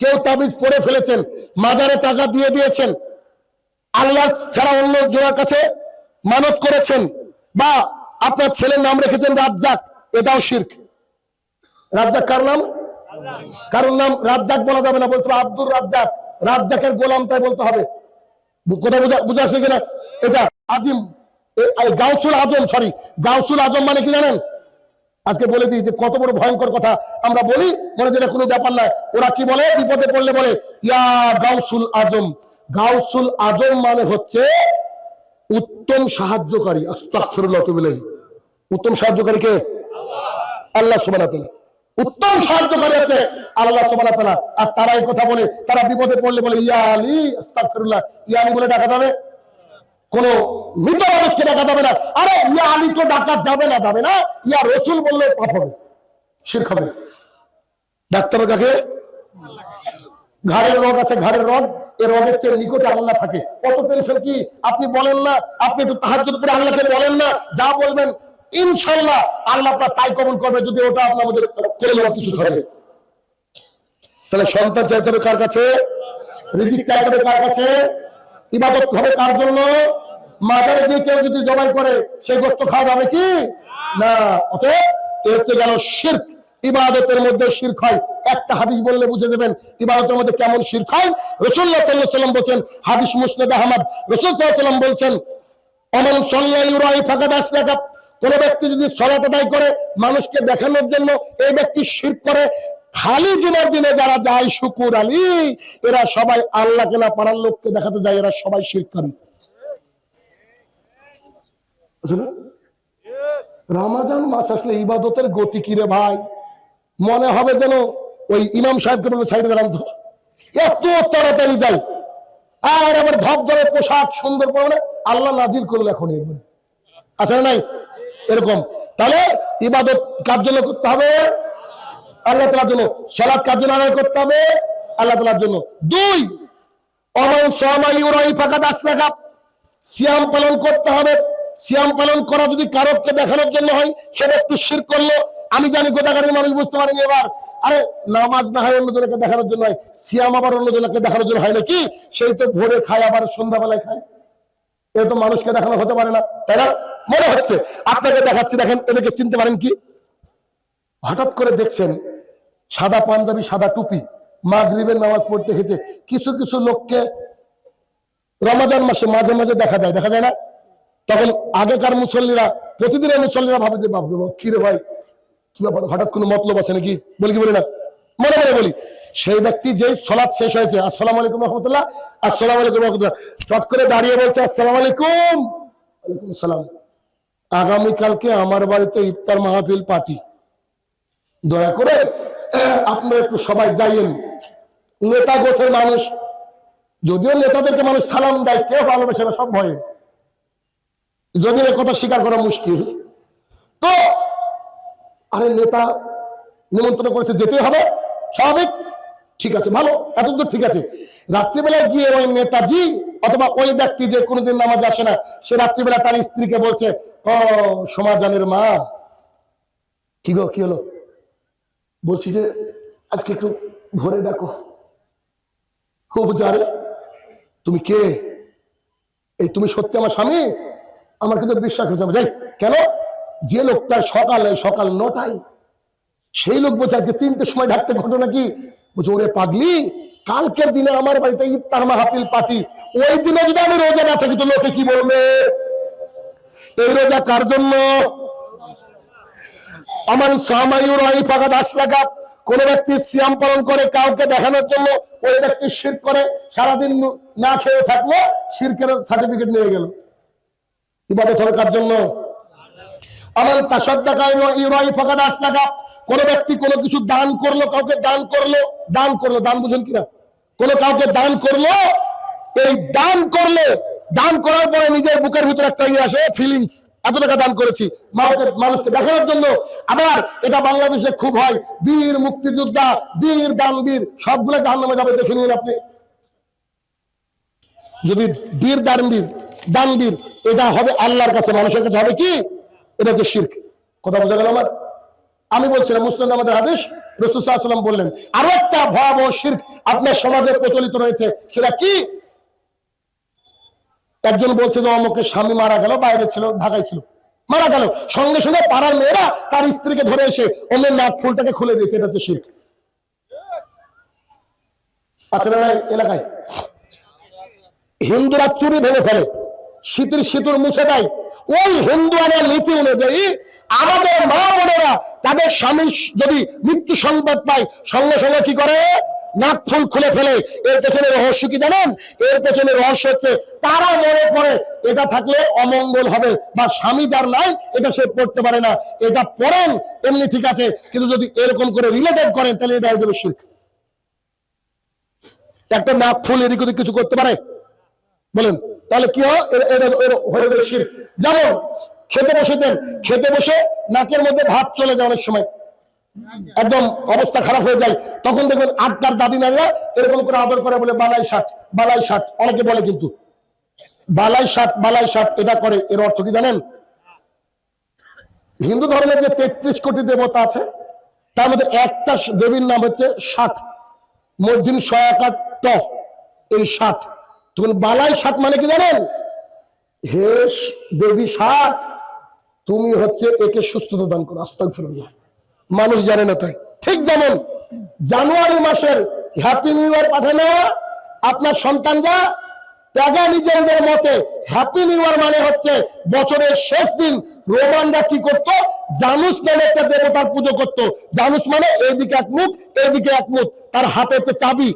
কেউ তাবিজ পড়ে ফেলেছেন, মাজারে টাকা দিয়ে দিয়েছেন, আল্লাহ ছাড়া অন্য জনের কাছে মানত করেছেন, বা আপনার ছেলের নাম রেখেছেন রাজ্জাক, এটাও শিরক। রাজ্জাক কার নাম? কারোর নাম রাজ্জাক বলা যাবে না, বলতে হবে আব্দুর রাজ্জাক, রাজ্জাকের গোলাম তাই বলতে হবে। কথা বুঝা আসে কিনা? এটা আজিম, গাউসুল আজম, সরি গাউসুল আজম মানে কি জানেন? আজকে বলে দিই যে কত বড় ভয়ঙ্কর কথা আমরা বলি, মনে যেটা কোনো ব্যাপার নয়। ওরা কি বলে, বিপদে পড়লে বলে ইয়া গাউসুল আজম। গাউসুল আজম মানে হচ্ছে উত্তম সাহায্যকারী। আস্তাগফিরুল্লাহ ওয়া আতুবু ইলাইহি। উত্তম সাহায্যকারী কে? আল্লাহ সুবহানাহু ওয়া তাআলা। উত্তম সাহায্যকারী আছে আল্লাহ সুবহানাহু ওয়া তাআলা। আর তারা এই কথা বলে, তারা বিপদে পড়লে বলে ইয়া আলী, আস্তাগফিরুল্লাহ, ইয়া আলী বলে ডাকা যাবে? কোন মৃত মানুষকে ডাকা যাবে না। আরে ইয়া আলী তো ডাকা যাবে না, ইয়া রাসূল বললে পাপ হবে, শিরক হবে। ডাকতে হবে কাকে? ঘাড়ের রগ আছে, ঘাড়ের রগ, এই রগের চেয়ে নিকটে আল্লাহ থাকে। কত টেনশন কি আপনি বলেন না? আপনি একটু তাহাজ্জুদ করে আল্লাহকে বলেন না, যা বলবেন ইনশাআল্লাহ আল্লাহ আপনার তাই কবুল করবে, যদি ওটা আপনার মধ্যে করে যাওয়ার কিছু থাকে। তাহলে সন্তান চাইতে হবে কার কাছে? রিজিক চাইতে হবে কার কাছে? ইবাদত হবে কার জন্য? মাজারে গিয়ে কেউ যদি জবাই করে সেই গোশত খাওয়া যাবে কি না? অতএব এ হচ্ছে গেল শিরক। ইবাদতের মধ্যে শিরক হয়। একটা হাদিস বললে বুঝে যাবেন ইবাদতের মধ্যে কেমন শিরক হয়। রাসূলুল্লাহ সাল্লাল্লাহু আলাইহি ওয়াসাল্লাম বলেন, হাদিস মুসনাদ আহমদ, রাসূল সাল্লাল্লাহু আলাইহি ওয়াসাল্লাম বলেন, ওমান সাল্লা ইউরাই ফাকাদ আশরাকা, কোন ব্যক্তি যদি সালাত আদায় করে মানুষকে দেখানোর জন্য, এই ব্যক্তি শিরক করে। খালি জুমার দিনে যারা যায় শুকুর আলী, এরা সবাই আল্লাহকে না পারার লোককে দেখাতে যায়, এরা সবাই শিরক করে। রমজান মাস আসলে ইবাদতের গতি কি রে ভাই, মনে হবে যেন ওই ইমাম সাহেবকে বলবে সাইডে দাঁড়ান তো, এত তাড়াতাড়ি যাই। আর আবার ধপ ধরে পোশাক সুন্দর করে আল্লাহ নাজিল করলো এখন, আছে না নাই এরকম? তাহলে ইবাদত কার জন্য করতে হবে? আল্লাহ তাআলার জন্য। সালাত কার জন্য আদায় করতে হবে? আল্লাহ তাআলার জন্য। 2, ওমান সামা ইউরাই ফাকাদ আশরাকা, সিয়াম পালন করতে হবে। সিয়াম পালন করা যদি কারককে দেখানোর জন্য হয়, সেটা একটু শিরক করলো। আমি জানি গোটাগাড়ির মানুষ বুঝতে পারেনি এবার। আরে নামাজ না হয় অন্যজনকে দেখানোর জন্য হয়, সিয়াম আবার অন্যজনকে দেখানোর জন্য হয় নাকি? সেই তো ভোরে খায় আবার সন্ধ্যাবেলায় খায়, এ তো মানুষকে দেখানো হতে পারে না, তাই না? মনে হচ্ছে আপনাকে দেখাচ্ছি, দেখেন এদেরকে চিনতে পারেন কি? হঠাৎ করে দেখছেন সাদা পাঞ্জাবি, সাদা টুপি, মাগরিবের নামাজ পড়তে এসেছে। কিছু কিছু লোককে রমজান মাসে মাঝে মাঝে দেখা যায় না? তখন আগেকার মুসল্লিরা, প্রতিদিনের মুসল্লিরা ভাবে যে বাপ রে বাপ, কি রে ভাই, কি ব্যাপার, হঠাৎ কোনো মতলব আছে নাকি? বলি কি বলি না? মনে মনে বলি। সেই ব্যক্তি যেই সালাত শেষ হয়েছে, আসসালামু আলাইকুম রাহমাতুল্লাহ, আসসালামু আলাইকুম রাহমাতুল্লাহ, চট করে দাঁড়িয়ে বলছে আসসালামু আলাইকুম। ওয়ালাইকুম আসসালাম, আগামীকালকে আমার বাড়িতে ইফতার মাহফিল পার্টি, দয়া করে আপনারা একটু সবাই যাইয়েন। নেতা গোছের মানুষ, যদিও নেতাদেরকে মানুষ সালাম দেয়, কেউ ভালোবাসে না, সব ভয়ে, যদিও এ কথা স্বীকার করা মুশকিল। তো আরে নেতা নিমন্ত্রণ করেছে, যেতে হবে, স্বাভাবিক, ঠিক আছে, ভালো, এতদূর ঠিক আছে। রাত্রিবেলায় গিয়ে ওই নেতাজি অথবা ওই ব্যক্তি যে কোনোদিন নামাজে আসে না, সে রাত্রিবেলা তার স্ত্রীকে বলছে, ও সমাজানের মা, কি গো, কি হলো? বলছি যে আজকে একটু ভোরে ডাকো। খুব জারে, তুমি কে? এই তুমি সত্যি আমার স্বামী? আমার কিন্তু বিশ্বাস হচ্ছে না। যাই, কেন? যে লোকটা সকাল 9টায়, সেই লোক বলছে আজকে 3টের সময় ডাকতে, ঘটনা কি? বলছে ওরে পাগলি, কালকের দিনে আমার বাড়িতে ইফতার মাহফিল পার্টি, ওই দিনে যদি আমি রোজা না থাকি তো লোকে কি বলবে? এই রোজা কার জন্য? আমার সামাইউরাই ফাকাদ আশরাকা, কোন ব্যক্তি সিয়াম পালন করে কাউকে দেখানোর জন্য, ওই ব্যক্তি শিরক করে। সারাদিন না খেয়ে থাকলো, শিরকের সার্টিফিকেট নিয়ে গেল। ইবাদত হবে কার জন্য? আমার তাসাদ্দাকা ইউরাই ফাকাদ আশরাকা, কোন ব্যক্তি কোনো কিছু দান করলো, কাউকে দান করলো, দান বুঝেন কিনা? কাউকে দান করলো, এই দান করলে, দান করার পরে নিজের বুকের ভিতরে একটা ইয়ে আসে, ফিলিংস, এত টাকা দান করেছি মানুষকে দেখানোর জন্য। আবার এটা বাংলাদেশে খুব হয়, বীর মুক্তিযোদ্ধা, বীর দানবীর সবগুলো জাহান্নামে যাবে, দেখে নিন আপনি। যদি বীর দানবীর এটা হবে আল্লাহর কাছে, মানুষের কাছে হবে কি? এটা হচ্ছে শিরক। কথা বোঝা গেল আমার? আমি বলছিলাম মুসলিম আমাদের হাদিস, রাসূল সাল্লাল্লাহু আলাইহি ওয়াসাল্লাম বললেন আরো একটা ভয়াবহ শিরক আপনার সমাজে প্রচলিত রয়েছে। সেটা কি? একজন বলছে যে অমুকের স্বামী মারা গেল, বাইরে ছিল, ঢাকায় ছিল, মারা গেল, সঙ্গে সঙ্গে পাড়ার মেয়েরা তার স্ত্রীকে ধরে এসে অন্যের নাক ফুলটাকে খুলে দিয়েছে। এটা হচ্ছে শিরক। আছে না এলাকায়? হিন্দুরা চুরি ভেঙে ফেলে, শীতের সিঁদুর মুছে দেয়। ওই হিন্দু আমার নীতি অনুযায়ী আমাদের মা বোনেরা তাদের স্বামী যদি মৃত্যু সংবাদ পায়, সঙ্গে সঙ্গে কি করে? নাক ফুল খুলে ফেলে। এর পেছনে রহস্য কি জানেন? এর পেছনে রহস্য হচ্ছে তারা মনে করে এটা থাকলে অমঙ্গল হবে, বা স্বামী যার নাই এটা সে পড়তে পারে না, এটা পড়েন এমনি ঠিক আছে, কিন্তু যদি এরকম করে রিলেটেড করেন তাহলে এটা হয়ে যাবে শিরক। একটা নাক ফুল এদিক ওদিক কিছু করতে পারে? বলেন তাহলে কি হয়? হয়ে গেল শিরক। যেমন খেতে বসেছেন, খেতে বসে নাকের মধ্যে ভাত চলে যায় অনেক সময়, একদম অবস্থা খারাপ হয়ে যায়, তখন দেখবেন আটটার দাদি নারীরা এরকম করে আদর করে বলে বালাই ষাট, বালাই ষাট। অনেকে বলে কিন্তু বালাই ষাট, বালাই ষাট এটা করে। এর অর্থ কি জানেন? হিন্দু ধর্মের যে 33 কোটি দেবতা আছে তার মধ্যে একটা দেবীর নাম হচ্ছে ষাট, মধ্যিন সয়াকার ট, এই ষাট। তখন বালাই ষাট মানে কি জানেন? হে দেবী ষাট, তুমি হচ্ছে একে সুস্থতা দান করো। আস্তাগফিরুল্লাহ। মানুষ জানে না তাই। ঠিক যেমন জানুয়ারি মাসের হ্যাপি নিউ ইয়ার পাঠায় না আপনার সন্তানরা, প্যাগানিজমদের মতে হ্যাপি নিউ ইয়ার মানে হচ্ছে বছরের শেষ দিন রোমানরা কি করত? জানুস নামে একটা দেবতার পুজো করত। জানুস মানে এইদিকে এক মুখ, এইদিকে এক মুখ, তার হাতে হচ্ছে চাবি।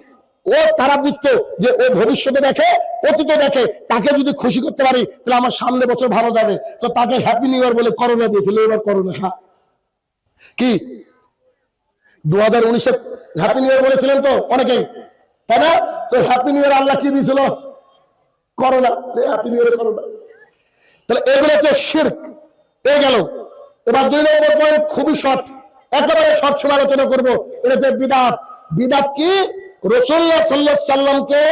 ও তারা বুঝতো যে ও ভবিষ্যতে দেখে, অতীতে দেখে, তাকে যদি খুশি করতে পারি তাহলে আমার সামনে বছর ভালো যাবে। তো তাকে হ্যাপি নিউ ইয়ার বলে করোনা দিয়েছিল। এবার করোনা কি 2019-এ হ্যাপি নিউ ইয়ার বলেছিলেন তো অনেকেই, তাই না? তো হ্যাপি নিউ ইয়ার আল্লাহ কি দিয়েছিল? Corona. Happy new year corona. তাহলে এগুলো হচ্ছে শিরক। এই গেল। এবার 2 নম্বর পয়েন্ট খুবই শর্ট, একেবারে শর্ট সময় আলোচনা করবো। এটা হচ্ছে বিদআত। বিদআত কি? রাসূলুল্লাহ সাল্লাল্লাহু আলাইহি সাল্লামকে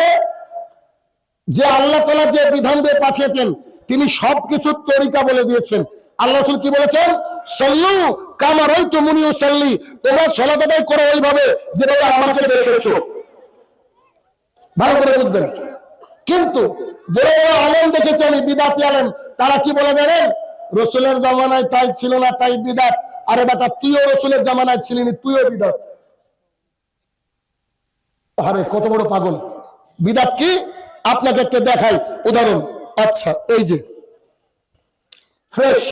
যে আল্লাহ তাআলা যে বিধান দিয়ে পাঠিয়েছেন তিনি সবকিছুর তরিকা বলে দিয়েছেন। আল্লাহ রাসূল কি বলেছেন? সাল্লু কামা রাআইতুমুনি উসাল্লি, তোমরা সালাত আদায় করো ওইভাবে যেভাবে আমাকে দেখেছো। ভালো করে বুঝবেন। কিন্তু বড় বড় আলেম দেখেছি আমি, বিদআতি আলেম, তারা কি বলে জানেন? রাসূলের জামানায় তাই ছিল না, তাই বিদআত। আরে বেটা, তুইও রাসূলের জামানায় ছিলিনি, তুইও বিদআত। আরে কত বড় পাগল! বিদআত কি আপনাকে একটা দেখাই উদাহরণ। আচ্ছা, এই যে ফ্রেশ